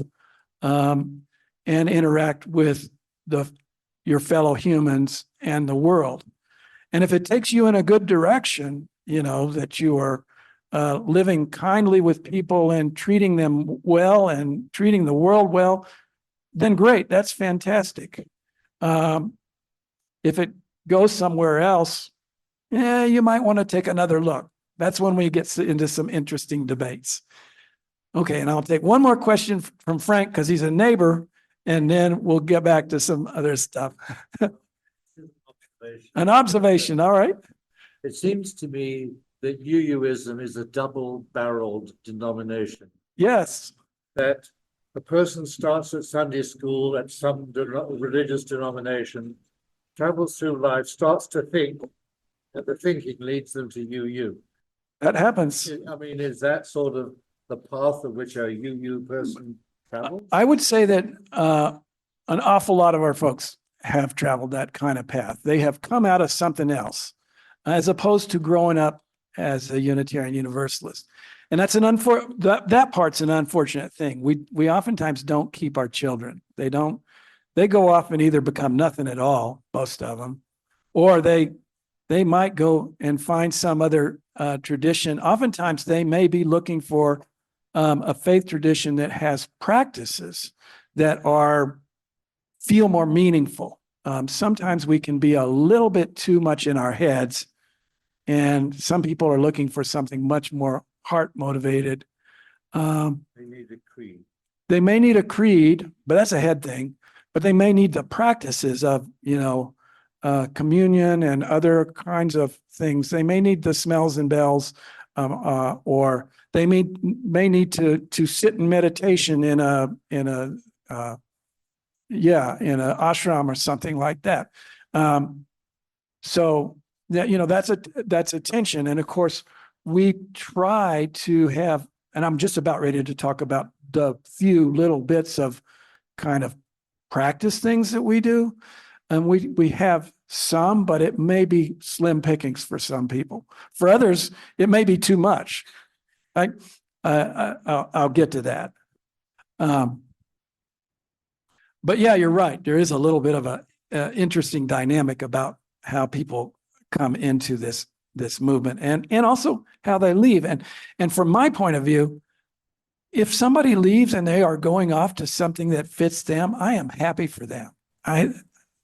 and interact with your fellow humans and the world? And if it takes you in a good direction, that you are living kindly with people and treating them well and treating the world well, then great, that's fantastic. If it goes somewhere else, you might want to take another look. That's when we get into some interesting debates. Okay, and I'll take one more question from Frank because he's a neighbor, and then we'll get back to some other stuff. An observation, all right. It seems to me that UUism is a double-barreled denomination. Yes. That a person starts at Sunday school at some religious denomination, travels through life, starts to think, and the thinking leads them to UU. That happens. I mean, is that sort of the path of which a UU person travels? I would say that an awful lot of our folks have traveled that kind of path. They have come out of something else, as opposed to growing up as a Unitarian Universalist. And that's that part's an unfortunate thing. We oftentimes don't keep our children. They go off and either become nothing at all, most of them, or they might go and find some other tradition. Oftentimes they may be looking for a faith tradition that has practices that feel more meaningful. Sometimes we can be a little bit too much in our heads, and some people are looking for something much more heart motivated. They need a creed. They may need a creed, but that's a head thing. But they may need the practices of, communion and other kinds of things. They may need the smells and bells, or they may need to sit in meditation in a ashram or something like that. So that, that's a tension. And of course, we try to have, and I'm just about ready to talk about the few little bits of kind of practice things that we do. And we have some, but it may be slim pickings for some people. For others, it may be too much. I'll get to that. But yeah, you're right. There is a little bit of a interesting dynamic about how people come into this movement and also how they leave. And from my point of view, if somebody leaves and they are going off to something that fits them, I am happy for them.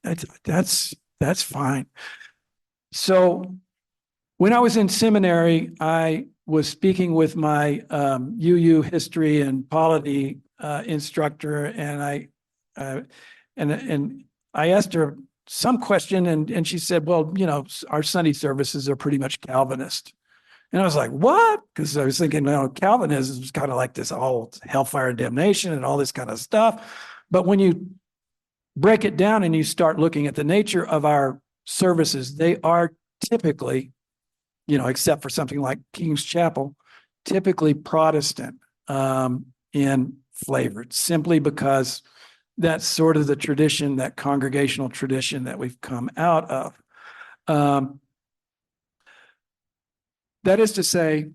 That's fine. So when I was in seminary, I was speaking with my UU history and polity instructor, and I asked her some question, and she said, well, our Sunday services are pretty much Calvinist. And I was like, what? Because I was thinking, Calvinism is kind of like this all hellfire and damnation and all this kind of stuff. But when you break it down and you start looking at the nature of our services, they are typically, except for something like King's Chapel, typically Protestant in flavor, simply because that's sort of the tradition, that congregational tradition that we've come out of. That is to say,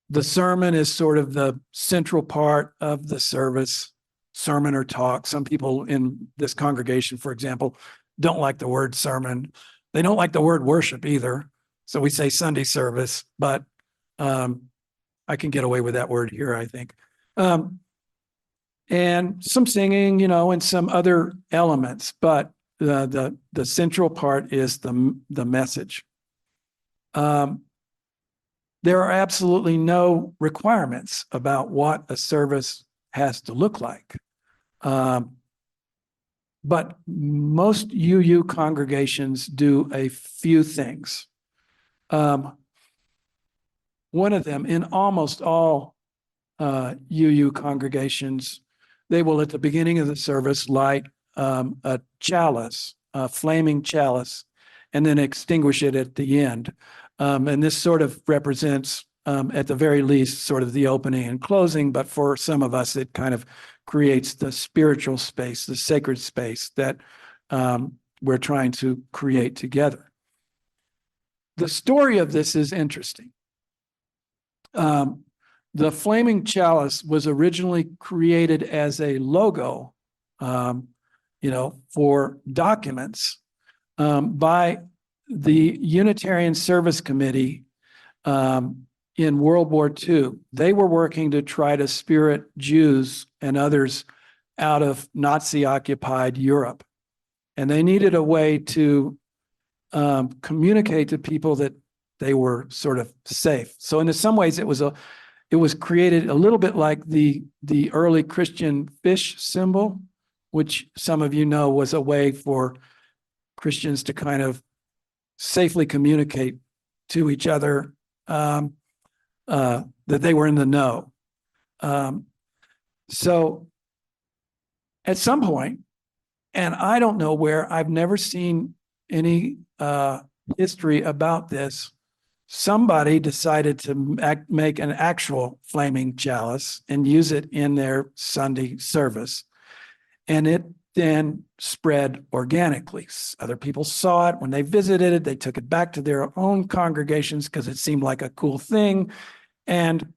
the sermon is sort of the central part of the service, sermon or talk. Some people in this congregation, for example, don't like the word sermon. They don't like the word worship either. So we say Sunday service, but I can get away with that word here, I think. And some singing, and some other elements, but the central part is the message. there are absolutely no requirements about what a service has to look like. But most UU congregations do a few things. One of them, in almost all UU congregations, they will at the beginning of the service light a chalice, a flaming chalice, and then extinguish it at the end. And this sort of represents, at the very least, sort of the opening and closing, but for some of us, it kind of creates the spiritual space, the sacred space that we're trying to create together. The story of this is interesting. The flaming chalice was originally created as a logo, for documents by the Unitarian Service Committee in World War II. They were working to try to spirit Jews and others out of Nazi-occupied Europe. And they needed a way to communicate to people that they were sort of safe. So in some ways, it was created a little bit like the early Christian fish symbol, which some of you know was a way for Christians to kind of safely communicate to each other that they were in the know. So at some point, and I don't know where, I've never seen any history about this, somebody decided to make an actual flaming chalice and use it in their Sunday service. And it then spread organically. Other people saw it when they visited it. They took it back to their own congregations because it seemed like a cool thing. And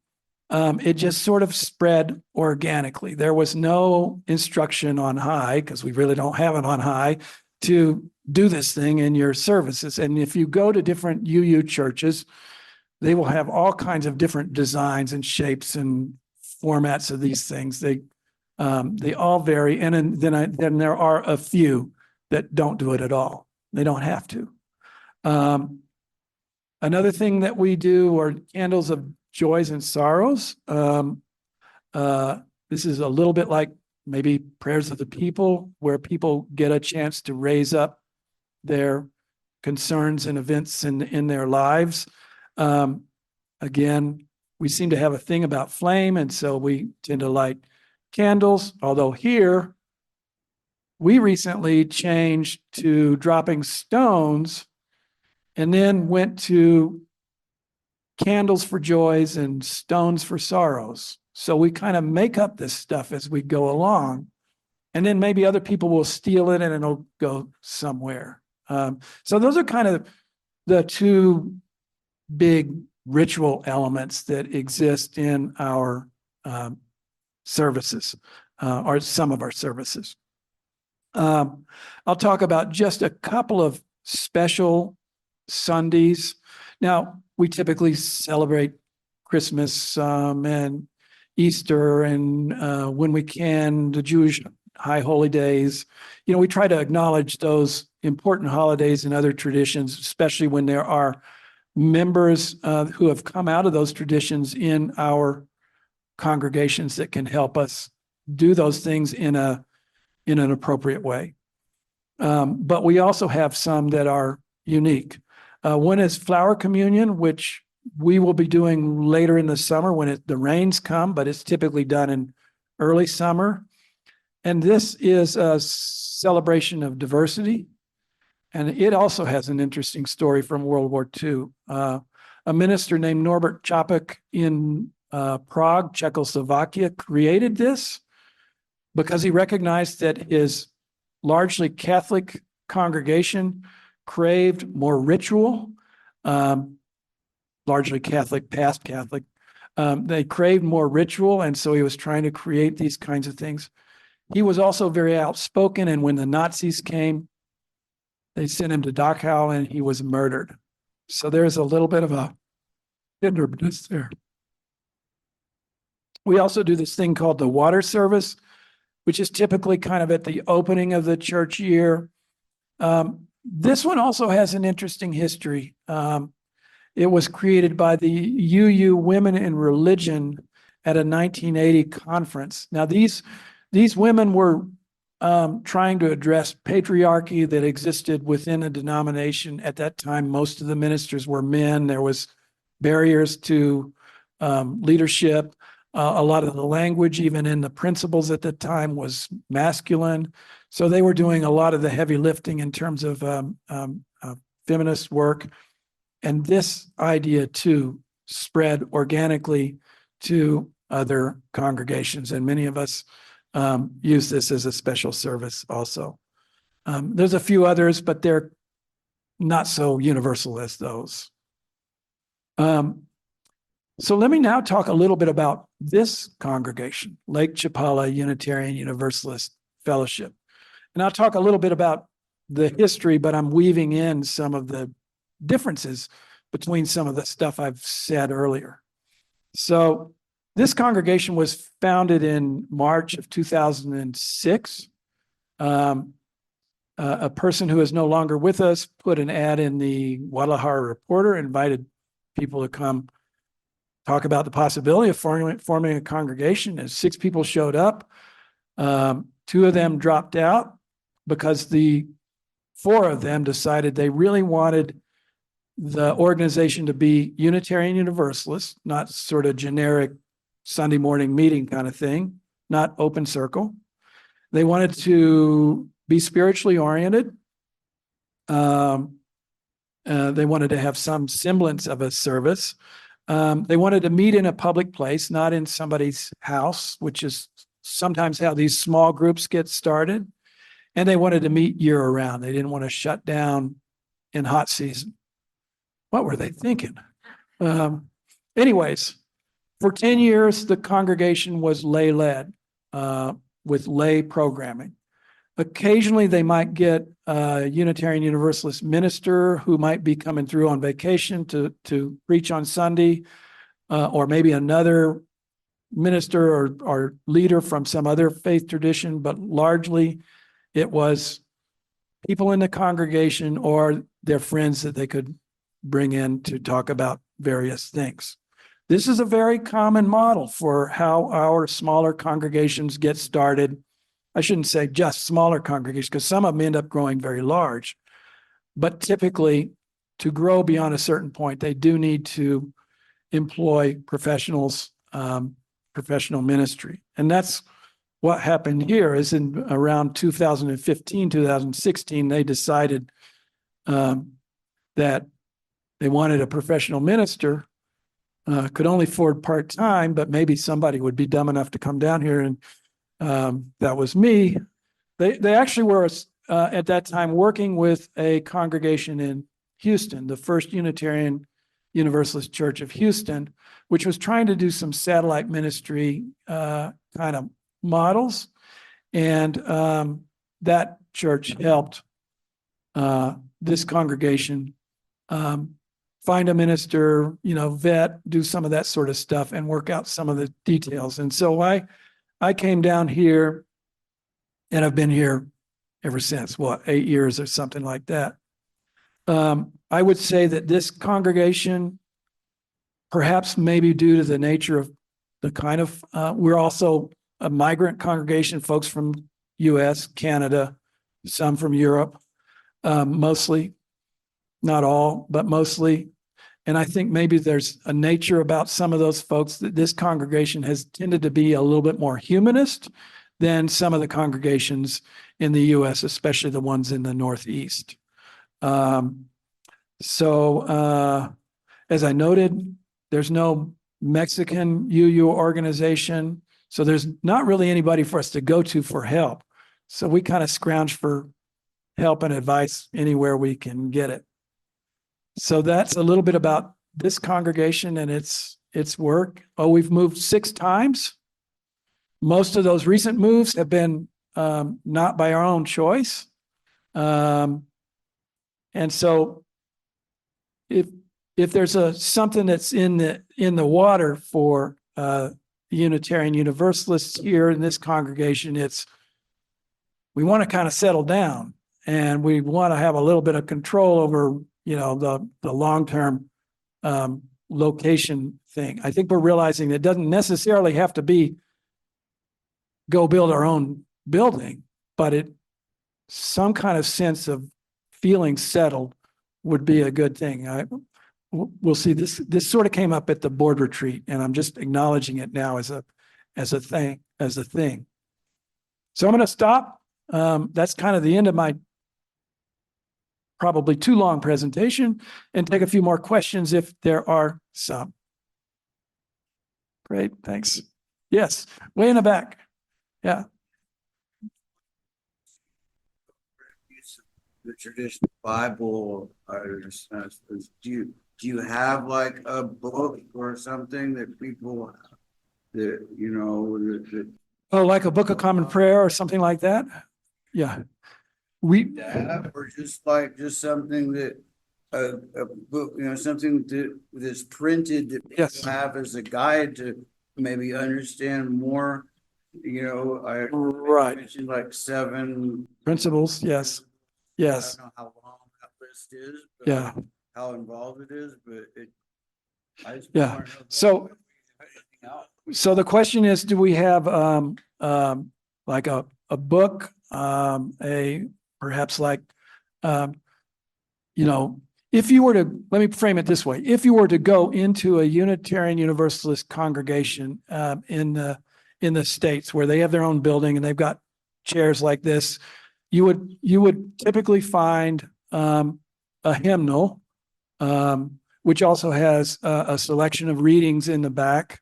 it just sort of spread organically. There was no instruction on high, because we really don't have it on high, to do this thing in your services. And if you go to different UU churches, they will have all kinds of different designs and shapes and formats of these things. They all vary. And then there are a few that don't do it at all. They don't have to. Another thing that we do are candles of joys and sorrows. This is a little bit like maybe prayers of the people, where people get a chance to raise up their concerns and events in their lives. Again, we seem to have a thing about flame, and so we tend to light candles, although here we recently changed to dropping stones and then went to candles for joys and stones for sorrows. So we kind of make up this stuff as we go along, and then maybe other people will steal it and it'll go somewhere. So those are kind of the two big ritual elements that exist in our services, or some of our services. I'll talk about just a couple of special Sundays. Now, we typically celebrate Christmas and Easter, and when we can, the Jewish high holy days. We try to acknowledge those important holidays and other traditions, especially when there are members who have come out of those traditions in our congregations that can help us do those things in an appropriate way. But we also have some that are unique. One is flower communion, which we will be doing later in the summer when the rains come, but it's typically done in early summer. And this is a celebration of diversity. And it also has an interesting story from World War II. A minister named Norbert Čapek in Prague, Czechoslovakia, created this because he recognized that his largely Catholic congregation craved more ritual, largely Catholic, past Catholic. They craved more ritual, and so he was trying to create these kinds of things. He was also very outspoken, and when the Nazis came, they sent him to Dachau, and he was murdered. So there's a little bit of a tenderness there. We also do this thing called the water service, which is typically kind of at the opening of the church year. This one also has an interesting history. It was created by the UU Women in Religion at a 1980 conference. Now, these women were trying to address patriarchy that existed within a denomination. At that time, most of the ministers were men. There was barriers to leadership. A lot of the language, even in the principles at the time, was masculine. So they were doing a lot of the heavy lifting in terms of feminist work. And this idea, too, spread organically to other congregations. And many of us use this as a special service also. There's a few others, but they're not so universal as those. So let me now talk a little bit about this congregation, Lake Chapala Unitarian Universalist Fellowship. And I'll talk a little bit about the history, but I'm weaving in some of the differences between some of the stuff I've said earlier. So this congregation was founded in March of 2006. A person who is no longer with us put an ad in the Guadalajara Reporter, invited people to come talk about the possibility of forming a congregation, and 6 people showed up. 2 of them dropped out because the 4 of them decided they really wanted the organization to be Unitarian Universalist, not sort of generic Sunday morning meeting kind of thing, not open circle. They wanted to be spiritually oriented. They wanted to have some semblance of a service. They wanted to meet in a public place, not in somebody's house, which is sometimes how these small groups get started. And they wanted to meet year round. They didn't want to shut down in hot season. What were they thinking? Anyways, for 10 years, the congregation was lay-led with lay programming. Occasionally, they might get a Unitarian Universalist minister who might be coming through on vacation to preach on Sunday, or maybe another minister or leader from some other faith tradition, but largely it was people in the congregation or their friends that they could bring in to talk about various things. This is a very common model for how our smaller congregations get started. I shouldn't say just smaller congregations, because some of them end up growing very large. But typically, to grow beyond a certain point, they do need to employ professionals, professional ministry. And that's what happened here. Is in around 2015, 2016, they decided that they wanted a professional minister, could only afford part-time, but maybe somebody would be dumb enough to come down here, and that was me. They actually were at that time working with a congregation in Houston, the First Unitarian Universalist Church of Houston, which was trying to do some satellite ministry kind of models. And that church helped this congregation find a minister, vet, do some of that sort of stuff and work out some of the details. And so I came down here, and I've been here ever since, 8 years or something like that. I would say that this congregation, perhaps maybe due to the nature of the kind of, we're also a migrant congregation, folks from US, Canada, some from Europe, mostly, not all, but mostly. And I think maybe there's a nature about some of those folks that this congregation has tended to be a little bit more humanist than some of the congregations in the US, especially the ones in the Northeast. So as I noted, there's no Mexican UU organization. So there's not really anybody for us to go to for help. So we kind of scrounge for help and advice anywhere we can get it. So that's a little bit about this congregation and its work. We've moved 6 times. Most of those recent moves have been not by our own choice. And so if there's something that's in the water for Unitarian Universalists here in this congregation, we want to kind of settle down, and we want to have a little bit of control over the long-term location thing. I think we're realizing it doesn't necessarily have to be go build our own building, but some kind of sense of feeling settled would be a good thing. We'll see. This sort of came up at the board retreat, and I'm just acknowledging it now as a thing. So I'm going to stop. That's kind of the end of my probably too long presentation, and take a few more questions if there are some. Great, thanks. Yes, way in the back. Yeah. The traditional Bible, do you have like a book or something that people that you know that Oh, like a Book of Common Prayer or something like that? Yeah. or just something that a book, something that's printed that people Yes. have as a guide to maybe understand more. I Right. mentioned like 7 Principles, yes. I Yes, don't know how long that list is, but yeah, how involved it is, but I just Yeah. wanna know if So- anything else. so the question is, do we have like a book, perhaps like if you were to, let me frame it this way, if you were to go into a Unitarian Universalist congregation in the States where they have their own building and they've got chairs like this, you would typically find a hymnal, which also has a selection of readings in the back.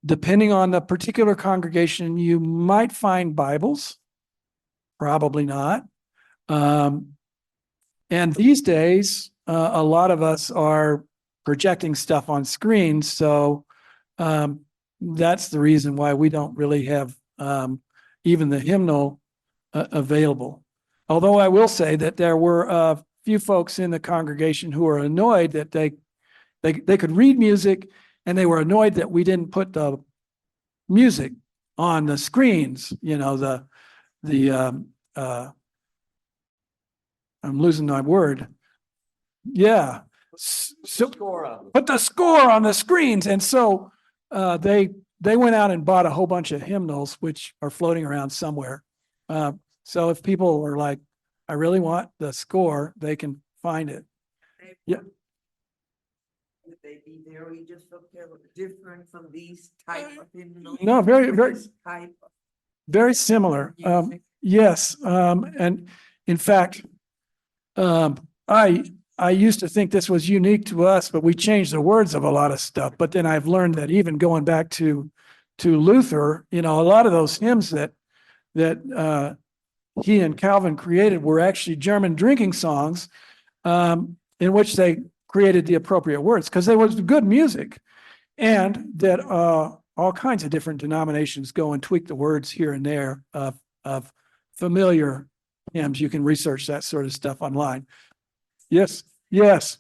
Depending on the particular congregation, you might find Bibles, probably not. And these days, a lot of us are projecting stuff on screens, so that's the reason why we don't really have even the hymnal available. Although I will say that there were a few folks in the congregation who were annoyed that they could read music, and they were annoyed that we didn't put the music on the screens. I'm losing my word. Yeah. So put the score on the screens. And so they went out and bought a whole bunch of hymnals, which are floating around somewhere. So if people are like, I really want the score, they can find it. Yeah. Would they be very different from these type of hymnals? No, very, very, This type of very similar. music? Yes. And in fact, I used to think this was unique to us, but we changed the words of a lot of stuff. But then I've learned that even going back to Luther, a lot of those hymns that he and Calvin created were actually German drinking songs, in which they created the appropriate words because there was good music, and that all kinds of different denominations go and tweak the words here and there of familiar hymns. You can research that sort of stuff online. Yes, yes.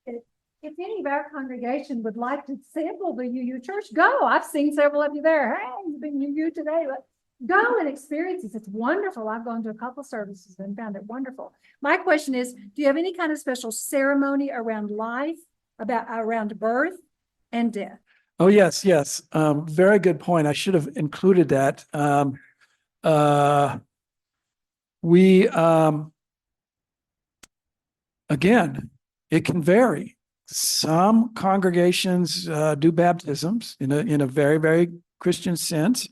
If any of our congregation would like to sample the UU church, go. I've seen several of you there. Hey, you've been UU today. But go and experience it. It's wonderful. I've gone to a couple of services and found it wonderful. My question is, do you have any kind of special ceremony around life, around birth and death? Oh, yes, yes. Very good point. I should have included that. We again, it can vary. Some congregations do baptisms in a very, very Christian sense.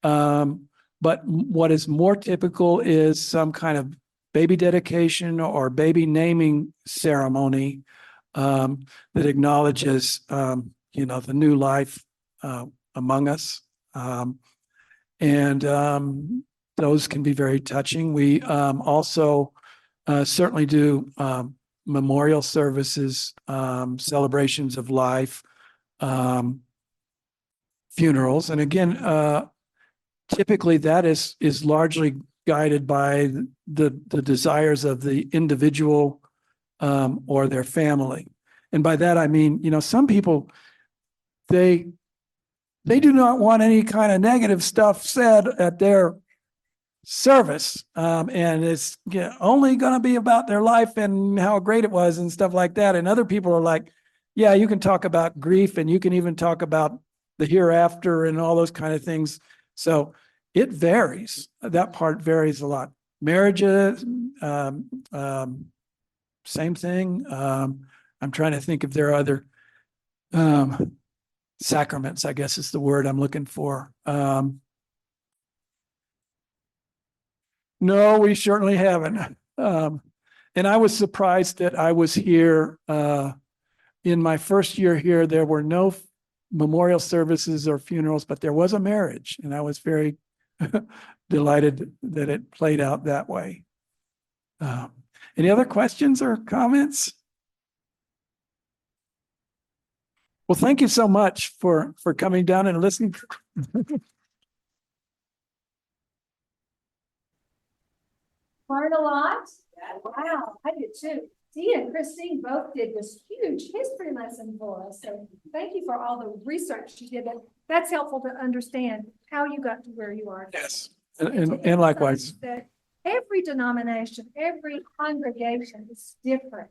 But what is more typical is some kind of baby dedication or baby naming ceremony that acknowledges, the new life among us. And those can be very touching. We also certainly do memorial services, celebrations of life, funerals. And again, typically that is largely guided by the desires of the individual or their family. And by that, I mean, some people, they do not want any kind of negative stuff said at their service. And it's only going to be about their life and how great it was and stuff like that. And other people are like, yeah, you can talk about grief and you can even talk about the hereafter and all those kind of things. So it varies. That part varies a lot. Marriages, same thing. I'm trying to think if there are other sacraments, I guess is the word I'm looking for. No, we certainly haven't. And I was surprised that I was here in my first year here. There were no memorial services or funerals, but there was a marriage, and I was very delighted that it played out that way. Any other questions or comments? Well, thank you so much for coming down and listening. Learned a lot? Wow, I did too. Dee and Christine both did this huge history lesson for us. So thank you for all the research you did. That's helpful to understand how you got to where you are. Yes, To and likewise. that every denomination, every congregation is different.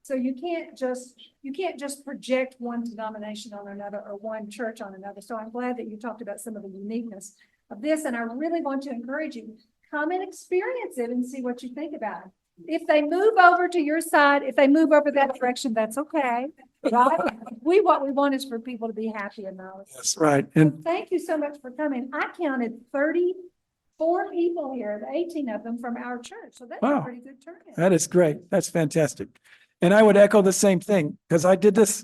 So you can't just project one denomination on another or one church on another. So I'm glad that you talked about some of the uniqueness of this. And I really want to encourage you, come and experience it and see what you think about it. If they move over to your side, if they move over that direction, that's okay. Right? What we want is for people to be happy and knowledge. That's right. So And thank you so much for coming. I counted 34 people here, 18 of them from our church. So that's a Wow. pretty good turnout. that is great. That's fantastic. And I would echo the same thing because I did this.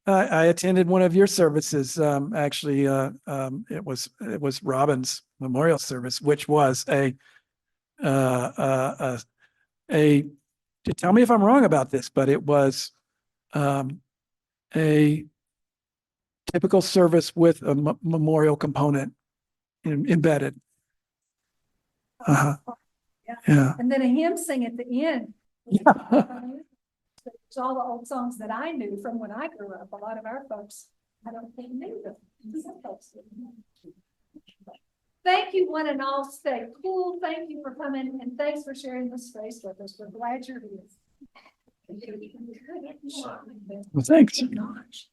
I attended one of your services. Actually, it was Robin's memorial service, which was tell me if I'm wrong about this, but it was a typical service with a memorial component embedded. Yeah. And then a hymn sing at the end. Yeah. It's all the old songs that I knew from when I grew up. A lot of our folks, I don't think knew them. Some folks didn't. Thank you, one and all. Stay cool. Thank you for coming, and thanks for sharing this space with us. We're glad you're here. Well, thanks. Gosh,